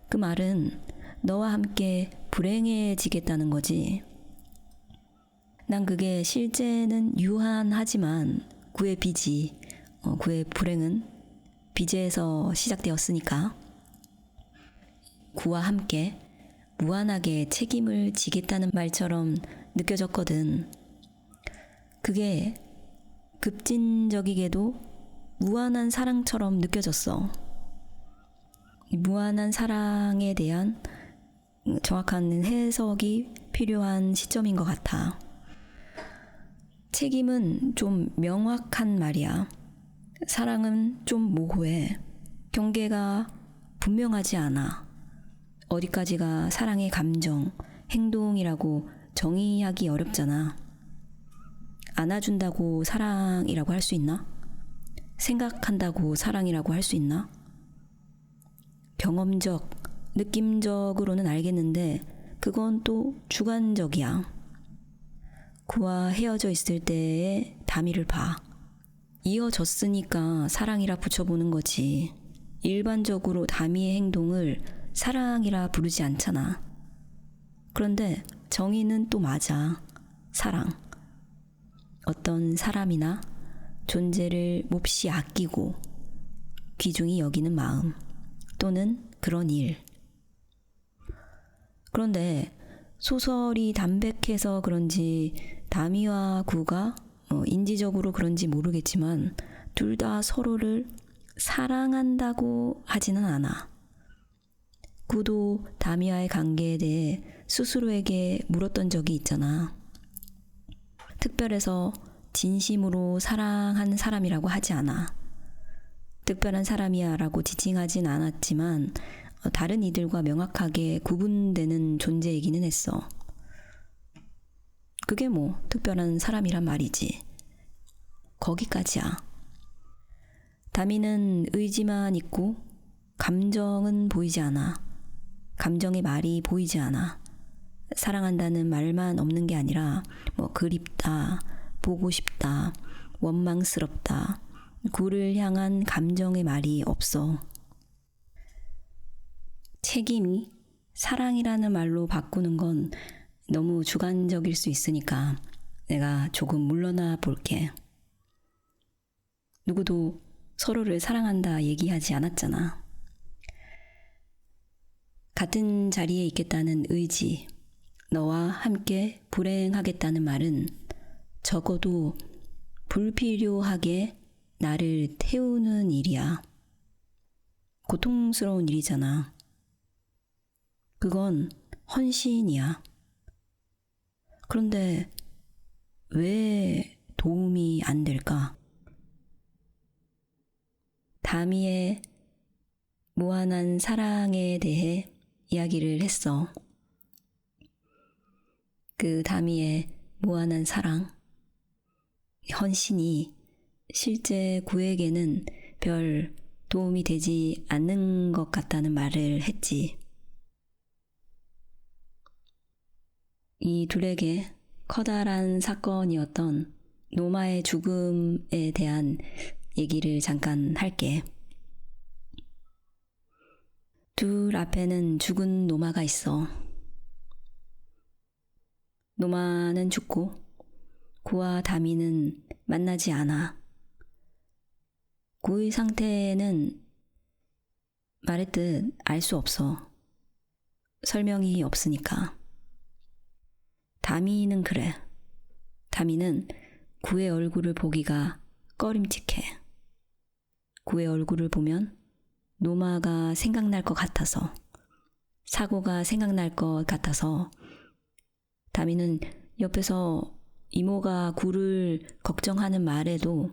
그 말은 너와 함께 불행해지겠다는 거지. 난 그게 실제는 유한하지만 구의 빚이, 구의 불행은 빚에서 시작되었으니까 구와 함께 무한하게 책임을 지겠다는 말처럼 느껴졌거든. 그게 급진적이게도 무한한 사랑처럼 느껴졌어. 이 무한한 사랑에 대한 정확한 해석이 필요한 시점인 것 같아. 책임은 좀 명확한 말이야. 사랑은 좀 모호해. 경계가 분명하지 않아. 어디까지가 사랑의 감정, 행동이라고 정의하기 어렵잖아. 안아준다고 사랑이라고 할 수 있나? 생각한다고 사랑이라고 할 수 있나? 경험적, 느낌적으로는 알겠는데 그건 또 주관적이야. 그와 헤어져 있을 때의 다미를 봐. 이어졌으니까 사랑이라 붙여보는 거지. 일반적으로 다미의 행동을 사랑이라 부르지 않잖아. 그런데 정의는 또 맞아. 사랑. 어떤 사람이나 존재를 몹시 아끼고 귀중히 여기는 마음 또는 그런 일. 그런데 소설이 담백해서 그런지 다미와 구가 인지적으로 그런지 모르겠지만 둘 다 서로를 사랑한다고 하지는 않아. 구도 다미와의 관계에 대해 스스로에게 물었던 적이 있잖아. 특별해서 진심으로 사랑한 사람이라고 하지 않아. 특별한 사람이야 라고 지칭하진 않았지만 다른 이들과 명확하게 구분되는 존재이기는 했어. 그게 뭐 특별한 사람이란 말이지. 거기까지야. 다미는 의지만 있고 감정은 보이지 않아. 감정의 말이 보이지 않아. 사랑한다는 말만 없는 게 아니라 그립다, 보고 싶다, 원망스럽다, 구를 향한 감정의 말이 없어. 책임이 사랑이라는 말로 바꾸는 건 너무 주관적일 수 있으니까 내가 조금 물러나 볼게. 누구도 서로를 사랑한다 얘기하지 않았잖아. 같은 자리에 있겠다는 의지, 너와 함께 불행하겠다는 말은 적어도 불필요하게 나를 태우는 일이야. 고통스러운 일이잖아. 그건 헌신이야. 그런데 왜 도움이 안 될까? 다미의 무한한 사랑에 대해 이야기를 했어. 그 다미의 무한한 사랑, 헌신이 실제 구에게는 별 도움이 되지 않는 것 같다는 말을 했지. 이 둘에게 커다란 사건이었던 노마의 죽음에 대한 얘기를 잠깐 할게. 둘 앞에는 죽은 노마가 있어. 노마는 죽고 구와 다미는 만나지 않아. 구의 상태는 말했듯 알 수 없어. 설명이 없으니까. 다미는 그래. 다미는 구의 얼굴을 보기가 꺼림칙해. 구의 얼굴을 보면 노마가 생각날 것 같아서, 사고가 생각날 것 같아서 다미는 옆에서 이모가 구를 걱정하는 말에도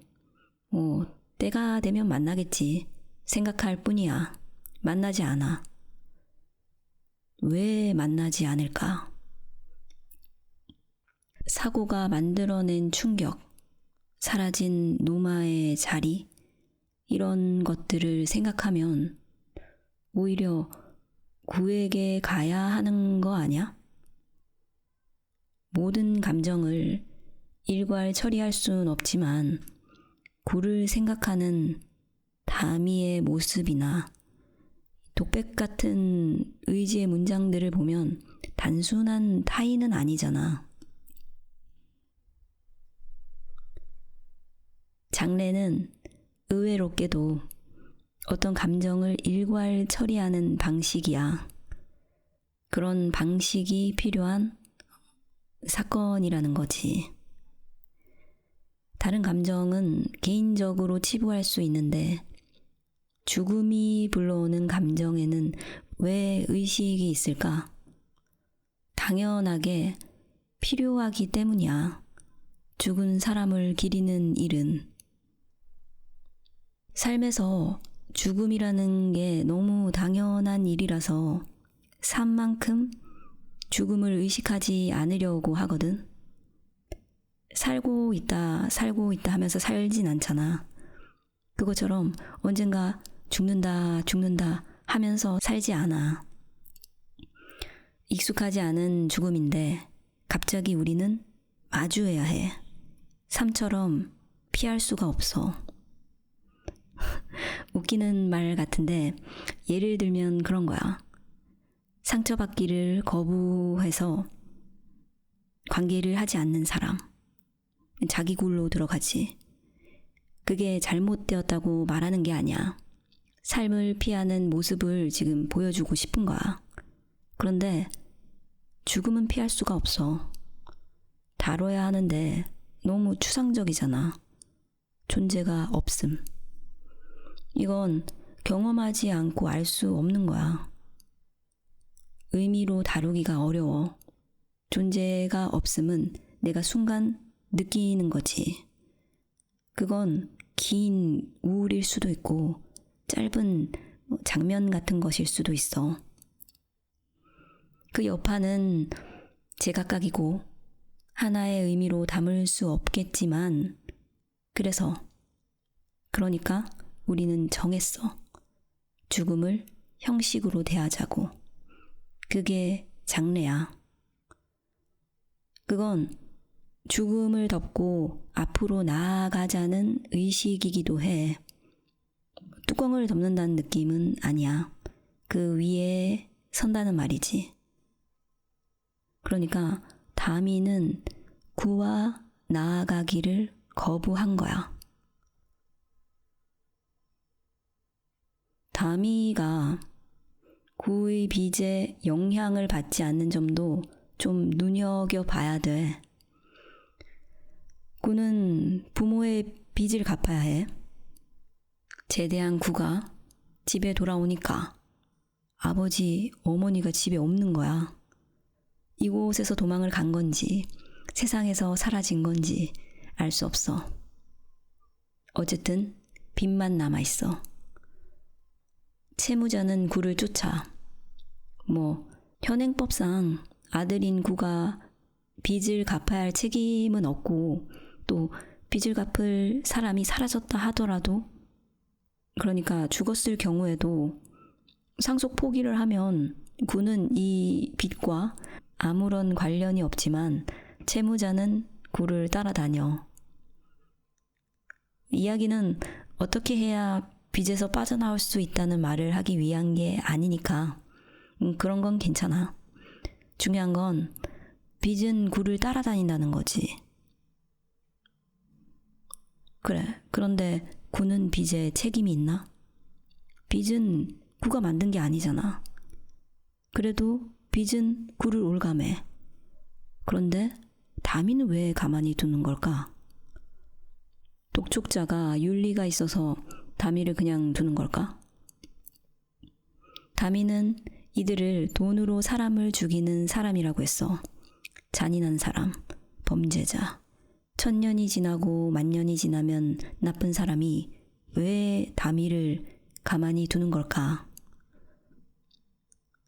때가 되면 만나겠지 생각할 뿐이야. 만나지 않아. 왜 만나지 않을까? 사고가 만들어낸 충격, 사라진 노마의 자리, 이런 것들을 생각하면 오히려 구에게 가야 하는 거 아니야? 모든 감정을 일괄 처리할 순 없지만 구를 생각하는 다미의 모습이나 독백 같은 의지의 문장들을 보면 단순한 타인은 아니잖아. 장래는 의외롭게도 어떤 감정을 일괄 처리하는 방식이야. 그런 방식이 필요한 사건이라는 거지. 다른 감정은 개인적으로 치부할 수 있는데 죽음이 불러오는 감정에는 왜 의식이 있을까? 당연하게 필요하기 때문이야. 죽은 사람을 기리는 일은. 삶에서 죽음이라는 게 너무 당연한 일이라서 삶만큼 죽음을 의식하지 않으려고 하거든. 살고 있다 하면서 살진 않잖아. 그것처럼 언젠가 죽는다 하면서 살지 않아. 익숙하지 않은 죽음인데 갑자기 우리는 마주해야 해. 삶처럼 피할 수가 없어. 웃기는 말 같은데 예를 들면 그런 거야. 상처받기를 거부해서 관계를 하지 않는 사람. 자기 굴로 들어가지. 그게 잘못되었다고 말하는 게 아니야. 삶을 피하는 모습을 지금 보여주고 싶은 거야. 그런데 죽음은 피할 수가 없어. 다뤄야 하는데 너무 추상적이잖아. 존재가 없음. 이건 경험하지 않고 알 수 없는 거야. 의미로 다루기가 어려워. 존재가 없음은 내가 순간 느끼는 거지. 그건 긴 우울일 수도 있고 짧은 장면 같은 것일 수도 있어. 그 여파는 제각각이고 하나의 의미로 담을 수 없겠지만 그러니까 우리는 정했어. 죽음을 형식으로 대하자고. 그게 장래야. 그건 죽음을 덮고 앞으로 나아가자는 의식이기도 해. 뚜껑을 덮는다는 느낌은 아니야. 그 위에 선다는 말이지. 그러니까 다미는 구와 나아가기를 거부한 거야. 다미가 구의 빚에 영향을 받지 않는 점도 좀 눈여겨봐야 돼. 구는 부모의 빚을 갚아야 해. 제대한 구가 집에 돌아오니까 아버지, 어머니가 집에 없는 거야. 이곳에서 도망을 간 건지 세상에서 사라진 건지 알 수 없어. 어쨌든 빚만 남아있어. 채무자는 구를 쫓아. 현행법상 아들인 구가 빚을 갚아야 할 책임은 없고 또 빚을 갚을 사람이 사라졌다 하더라도 그러니까 죽었을 경우에도 상속 포기를 하면 구는 이 빚과 아무런 관련이 없지만 채무자는 구를 따라다녀. 이야기는 어떻게 해야 빚에서 빠져나올 수 있다는 말을 하기 위한 게 아니니까 그런 건 괜찮아. 중요한 건 빚은 구를 따라다닌다는 거지. 그래, 그런데 구는 빚에 책임이 있나? 빚은 구가 만든 게 아니잖아. 그래도 빚은 구를 올가매. 그런데 다미는 왜 가만히 두는 걸까? 독촉자가 윤리가 있어서 다미를 그냥 두는 걸까? 다미는 이들을 돈으로 사람을 죽이는 사람이라고 했어. 잔인한 사람, 범죄자. 1000년이 지나고 10,000년이 지나면 나쁜 사람이 왜 다미를 가만히 두는 걸까?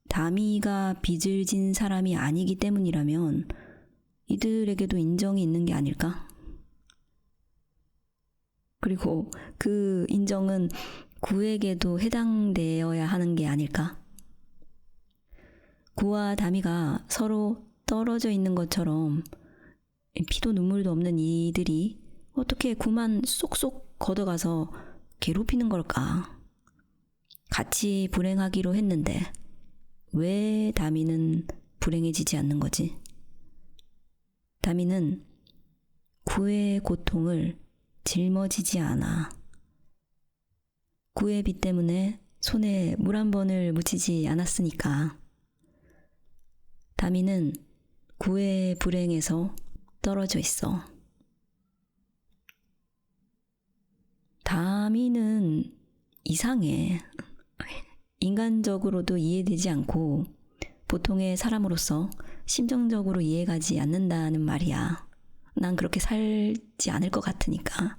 다미가 빚을 진 사람이 아니기 때문이라면 이들에게도 인정이 있는 게 아닐까? 그리고 그 인정은 구에게도 해당되어야 하는 게 아닐까? 구와 다미가 서로 떨어져 있는 것처럼 피도 눈물도 없는 이들이 어떻게 구만 쏙쏙 걷어가서 괴롭히는 걸까? 같이 불행하기로 했는데 왜 다미는 불행해지지 않는 거지? 다미는 구의 고통을 짊어지지 않아. 구의 빚 때문에 손에 물 한 번을 묻히지 않았으니까. 다미는 구의 불행에서 떨어져 있어. 다미는 이상해. 인간적으로도 이해되지 않고 보통의 사람으로서 심정적으로 이해가지 않는다는 말이야. 난 그렇게 살지 않을 것 같으니까.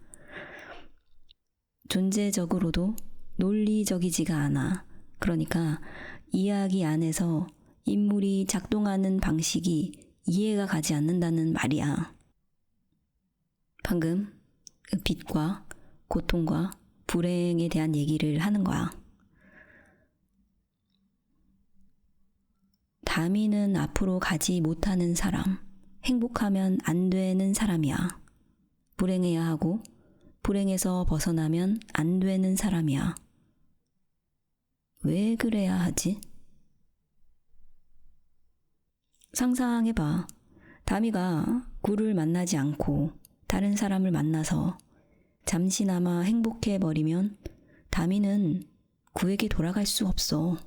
존재적으로도 논리적이지가 않아. 그러니까 이야기 안에서 인물이 작동하는 방식이 이해가 가지 않는다는 말이야. 방금 빛과 고통과 불행에 대한 얘기를 하는 거야. 다미는 앞으로 가지 못하는 사람, 행복하면 안 되는 사람이야. 불행해야 하고 불행에서 벗어나면 안 되는 사람이야. 왜 그래야 하지? 상상해봐. 다미가 구를 만나지 않고 다른 사람을 만나서 잠시나마 행복해버리면 다미는 구에게 돌아갈 수 없어.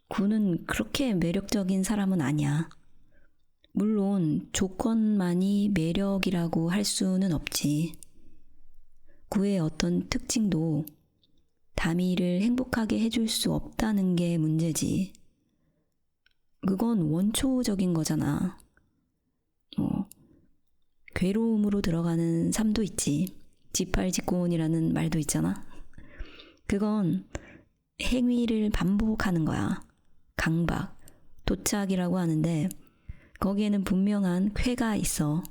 구는 그렇게 매력적인 사람은 아니야. 물론 조건만이 매력이라고 할 수는 없지. 구의 어떤 특징도 다미를 행복하게 해줄 수 없다는 게 문제지. 그건 원초적인 거잖아. 괴로움으로 들어가는 삶도 있지. 지팔직곤이라는 말도 있잖아. 그건 행위를 반복하는 거야. 강박, 도착이라고 하는데 거기에는 분명한 쾌가 있어.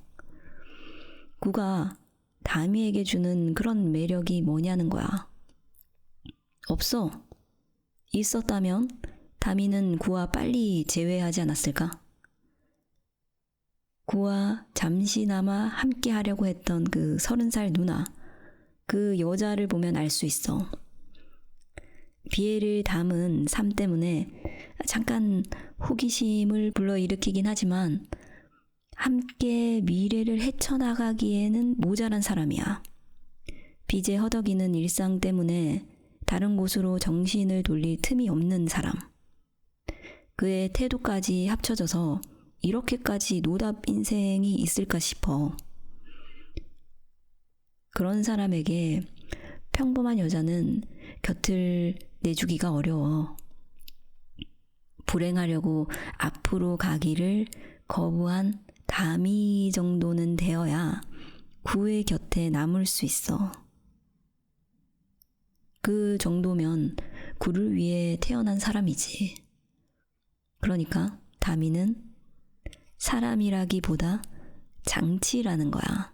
구가 다미에게 주는 그런 매력이 뭐냐는 거야. 없어. 있었다면 다미는 구와 빨리 재회하지 않았을까? 구와 잠시나마 함께 하려고 했던 그 30살 누나, 그 여자를 보면 알 수 있어. 비애를 담은 삶 때문에 잠깐 호기심을 불러일으키긴 하지만 함께 미래를 헤쳐나가기에는 모자란 사람이야. 빚에 허덕이는 일상 때문에 다른 곳으로 정신을 돌릴 틈이 없는 사람. 그의 태도까지 합쳐져서 이렇게까지 노답 인생이 있을까 싶어. 그런 사람에게 평범한 여자는 곁을 내주기가 어려워. 불행하려고 앞으로 가기를 거부한 다미 정도는 되어야 구의 곁에 남을 수 있어. 그 정도면 구를 위해 태어난 사람이지. 그러니까 다미는 사람이라기보다 장치라는 거야.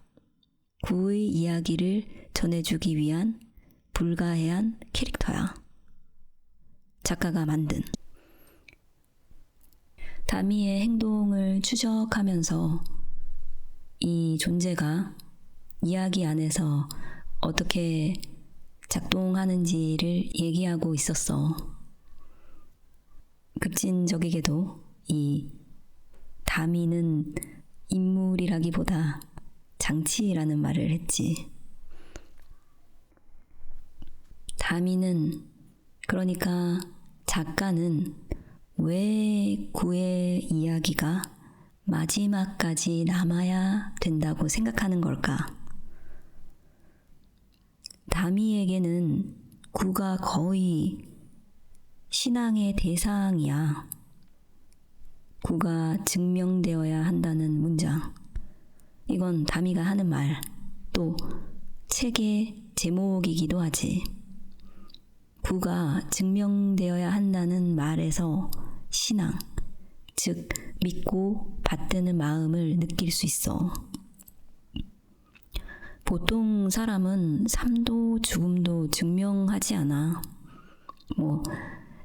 구의 이야기를 전해주기 위한 불가해한 캐릭터야. 작가가 만든. 다미의 행동을 추적하면서 이 존재가 이야기 안에서 어떻게 작동하는지를 얘기하고 있었어. 급진적이게도 이 다미는 인물이라기보다 장치라는 말을 했지. 다미는, 그러니까 작가는 왜 구의 이야기가 마지막까지 남아야 된다고 생각하는 걸까? 다미에게는 구가 거의 신앙의 대상이야. 구가 증명되어야 한다는 문장. 이건 다미가 하는 말, 또 책의 제목이기도 하지. 구가 증명되어야 한다는 말에서 신앙, 즉 믿고 받드는 마음을 느낄 수 있어. 보통 사람은 삶도 죽음도 증명하지 않아.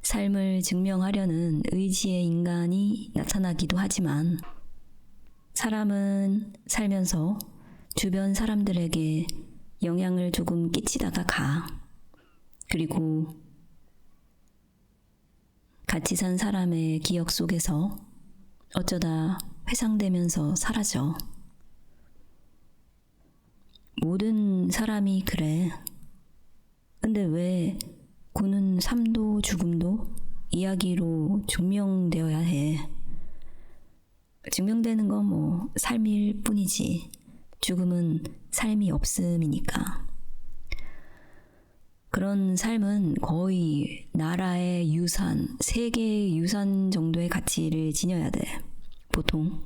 삶을 증명하려는 의지의 인간이 나타나기도 하지만 사람은 살면서 주변 사람들에게 영향을 조금 끼치다가 가. 그리고 같이 산 사람의 기억 속에서 어쩌다 회상되면서 사라져. 모든 사람이 그래. 근데 왜 구는 삶도 죽음도 이야기로 증명되어야 해? 증명되는 건 삶일 뿐이지. 죽음은 삶이 없음이니까. 그런 삶은 거의 나라의 유산, 세계의 유산 정도의 가치를 지녀야 돼. 보통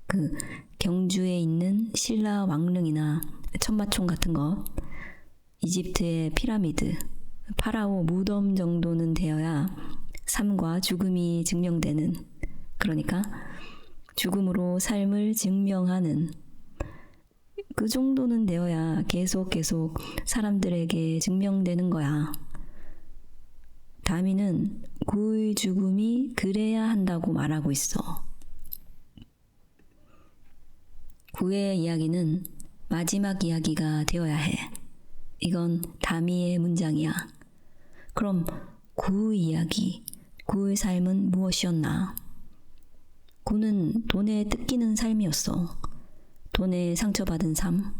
그 경주에 있는 신라 왕릉이나 천마총 같은 거, 이집트의 피라미드, 파라오 무덤 정도는 되어야 삶과 죽음이 증명되는, 그러니까 죽음으로 삶을 증명하는 그 정도는 되어야 계속 사람들에게 증명되는 거야. 다미는 그의 죽음이 그래야 한다고 말하고 있어. 그의 이야기는 마지막 이야기가 되어야 해. 이건 다미의 문장이야. 그럼 그의 이야기, 그의 삶은 무엇이었나? 그는 돈에 뜯기는 삶이었어. 돈에 상처받은 삶,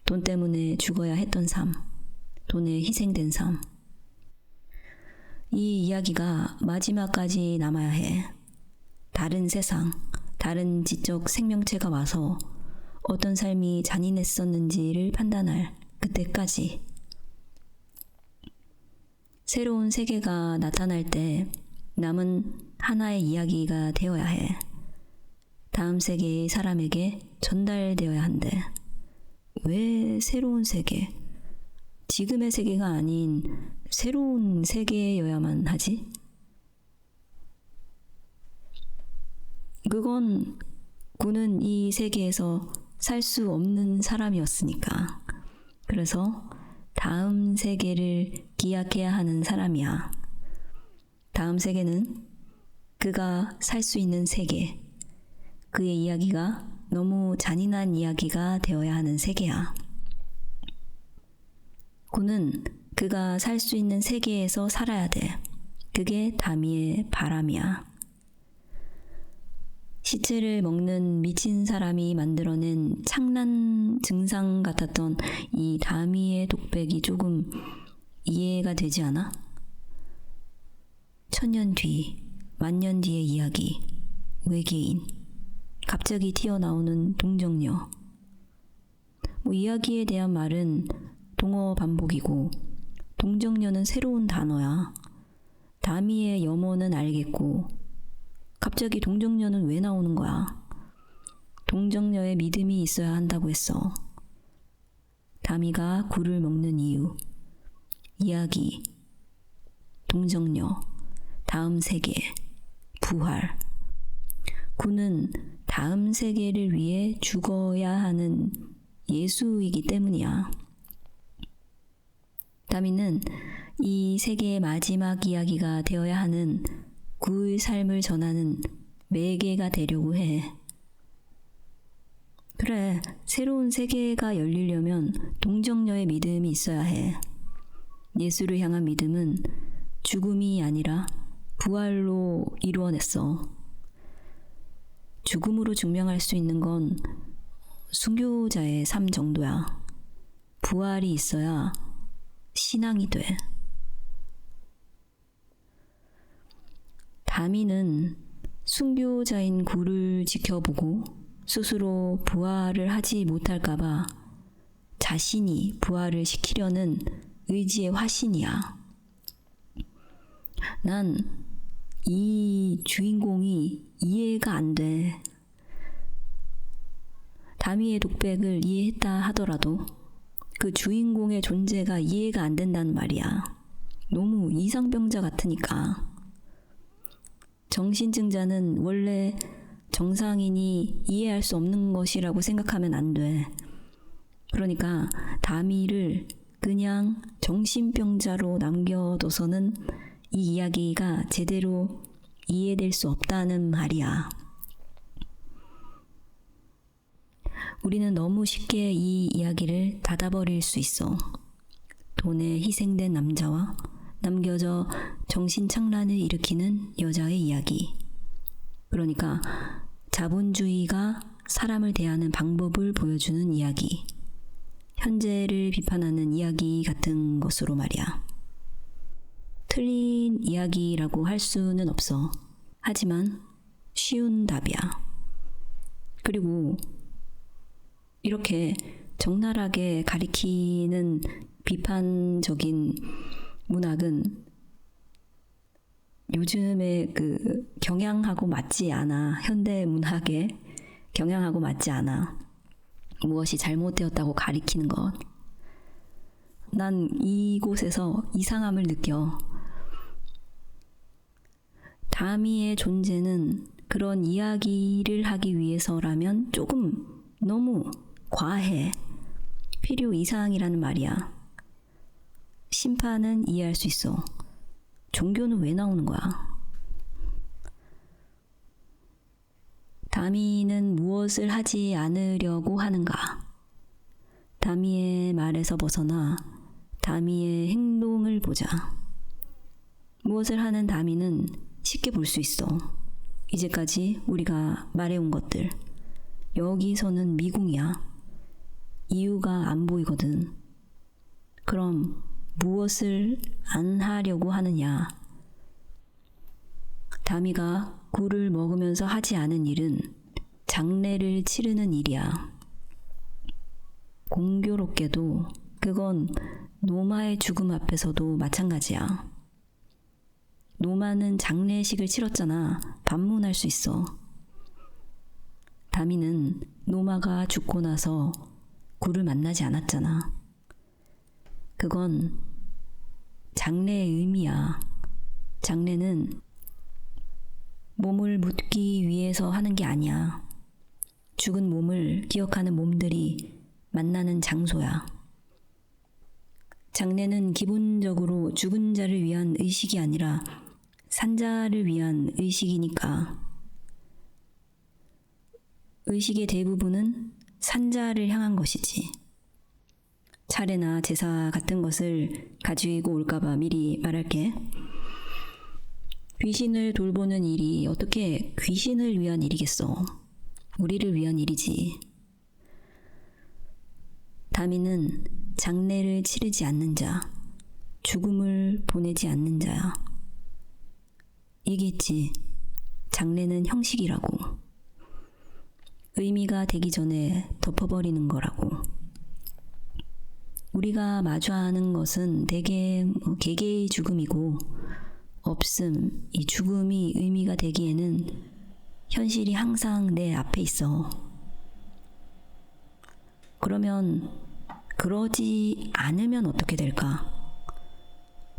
돈 때문에 죽어야 했던 삶, 돈에 희생된 삶. 이 이야기가 마지막까지 남아야 해. 다른 세상, 다른 지적 생명체가 와서 어떤 삶이 잔인했었는지를 판단할 그때까지. 새로운 세계가 나타날 때 남은 하나의 이야기가 되어야 해. 다음 세계의 사람에게 전달되어야 한대. 왜 새로운 세계? 지금의 세계가 아닌 새로운 세계여야만 하지? 그는 이 세계에서 살 수 없는 사람이었으니까. 그래서 다음 세계를 기약해야 하는 사람이야. 다음 세계는 그가 살 수 있는 세계. 그의 이야기가 너무 잔인한 이야기가 되어야 하는 세계야. 그는 그가 살 수 있는 세계에서 살아야 돼. 그게 다미의 바람이야. 시체를 먹는 미친 사람이 만들어낸 창난 증상 같았던 이 다미의 독백이 조금 이해가 되지 않아? 1000년 뒤, 10,000년 뒤의 이야기, 외계인, 갑자기 튀어나오는 동정녀. 이야기에 대한 말은 동어 반복이고 동정녀는 새로운 단어야. 다미의 염원은 알겠고 갑자기 동정녀는 왜 나오는 거야? 동정녀의 믿음이 있어야 한다고 했어. 다미가 굴을 먹는 이유, 이야기, 동정녀, 다음 세계, 부활. 굴은 다음 세계를 위해 죽어야 하는 예수이기 때문이야. 다미는 이 세계의 마지막 이야기가 되어야 하는 그의 삶을 전하는 매개가 되려고 해. 그래, 새로운 세계가 열리려면 동정녀의 믿음이 있어야 해. 예수를 향한 믿음은 죽음이 아니라 부활로 이루어냈어. 죽음으로 증명할 수 있는 건 순교자의 삶 정도야. 부활이 있어야 신앙이 돼. 다미는 순교자인 굴을 지켜보고 스스로 부활을 하지 못할까봐 자신이 부활을 시키려는 의지의 화신이야. 난 이 주인공이 이해가 안 돼. 다미의 독백을 이해했다 하더라도 그 주인공의 존재가 이해가 안 된다는 말이야. 너무 이상병자 같으니까. 정신증자는 원래 정상인이 이해할 수 없는 것이라고 생각하면 안 돼. 그러니까 다미를 그냥 정신병자로 남겨둬서는 이 이야기가 제대로 이해될 수 없다는 말이야. 우리는 너무 쉽게 이 이야기를 닫아버릴 수 있어. 돈에 희생된 남자와 남겨져 정신착란을 일으키는 여자의 이야기. 그러니까 자본주의가 사람을 대하는 방법을 보여주는 이야기. 현재를 비판하는 이야기 같은 것으로 말이야. 틀린 이야기라고 할 수는 없어. 하지만 쉬운 답이야. 그리고 이렇게 적나라하게 가리키는 비판적인 문학은 요즘에 그 경향하고 맞지 않아. 현대 문학의 경향하고 맞지 않아. 무엇이 잘못되었다고 가리키는 것. 난 이곳에서 이상함을 느껴. 다미의 존재는 그런 이야기를 하기 위해서라면 조금 너무 과해. 필요 이상이라는 말이야. 심판은 이해할 수 있어. 종교는 왜 나오는 거야? 다미는 무엇을 하지 않으려고 하는가? 다미의 말에서 벗어나 다미의 행동을 보자. 무엇을 하는 다미는 쉽게 볼 수 있어. 이제까지 우리가 말해온 것들. 여기서는 미궁이야. 이유가 안 보이거든. 그럼 무엇을 안 하려고 하느냐? 다미가 굴을 먹으면서 하지 않은 일은 장례를 치르는 일이야. 공교롭게도 그건 노마의 죽음 앞에서도 마찬가지야. 노마는 장례식을 치렀잖아. 반문할 수 있어. 다미는 노마가 죽고 나서 굴을 만나지 않았잖아. 그건 장례의 의미야. 장례는 몸을 묻기 위해서 하는 게 아니야. 죽은 몸을 기억하는 몸들이 만나는 장소야. 장례는 기본적으로 죽은 자를 위한 의식이 아니라 산자를 위한 의식이니까. 의식의 대부분은 산자를 향한 것이지. 차례나 제사 같은 것을 가지고 올까봐 미리 말할게. 귀신을 돌보는 일이 어떻게 귀신을 위한 일이겠어? 우리를 위한 일이지. 다미는 장례를 치르지 않는 자, 죽음을 보내지 않는 자야. 얘기했지. 장례는 형식이라고. 의미가 되기 전에 덮어버리는 거라고. 우리가 마주하는 것은 대개 개개의 죽음이고 없음, 이 죽음이 의미가 되기에는 현실이 항상 내 앞에 있어. 그러면 그러지 않으면 어떻게 될까?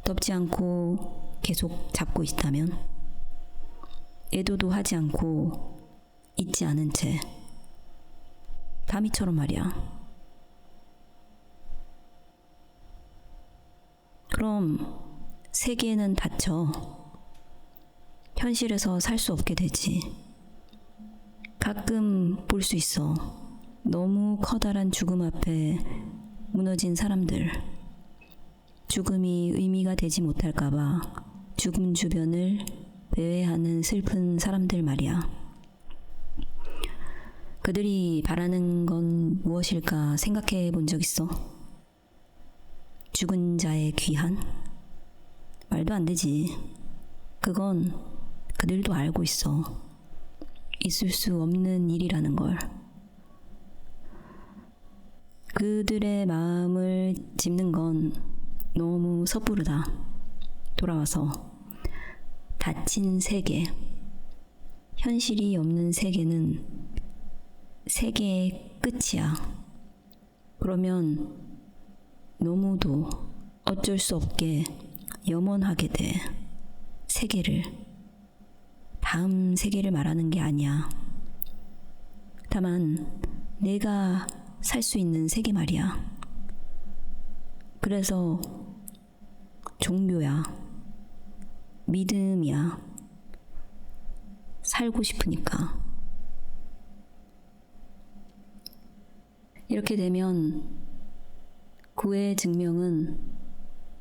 덮지 않고 계속 잡고 있다면? 애도도 하지 않고 잊지 않은 채 다미처럼 말이야. 그럼 세계는 닫혀. 현실에서 살 수 없게 되지. 가끔 볼 수 있어. 너무 커다란 죽음 앞에 무너진 사람들. 죽음이 의미가 되지 못할까봐 죽음 주변을 배회하는 슬픈 사람들 말이야. 그들이 바라는 건 무엇일까 생각해 본 적 있어? 죽은 자의 귀한? 말도 안 되지. 그건 그들도 알고 있어. 있을 수 없는 일이라는 걸. 그들의 마음을 짚는 건 너무 섣부르다. 돌아와서 닫힌 세계, 현실이 없는 세계는 세계의 끝이야. 그러면 너무도 어쩔 수 없게 염원하게 돼. 세계를. 다음 세계를 말하는 게 아니야. 다만 내가 살 수 있는 세계 말이야. 그래서 종교야. 믿음이야. 살고 싶으니까. 이렇게 되면 구의 증명은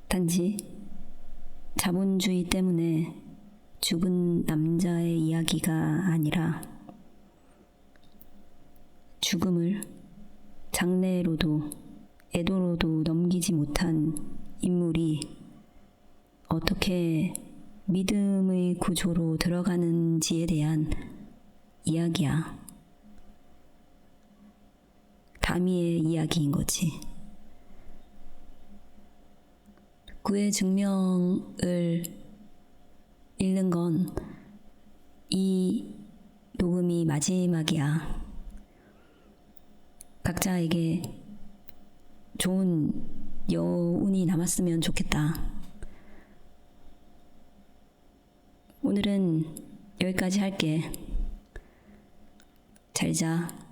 단지 자본주의 때문에 죽은 남자의 이야기가 아니라 죽음을 장례로도 애도로도 넘기지 못한 인물이 어떻게 믿음의 구조로 들어가는지에 대한 이야기야. 다미의 이야기인 거지. 구의 증명을 읽는 건 이 녹음이 마지막이야. 각자에게 좋은 여운이 남았으면 좋겠다. 오늘은 여기까지 할게. 잘 자.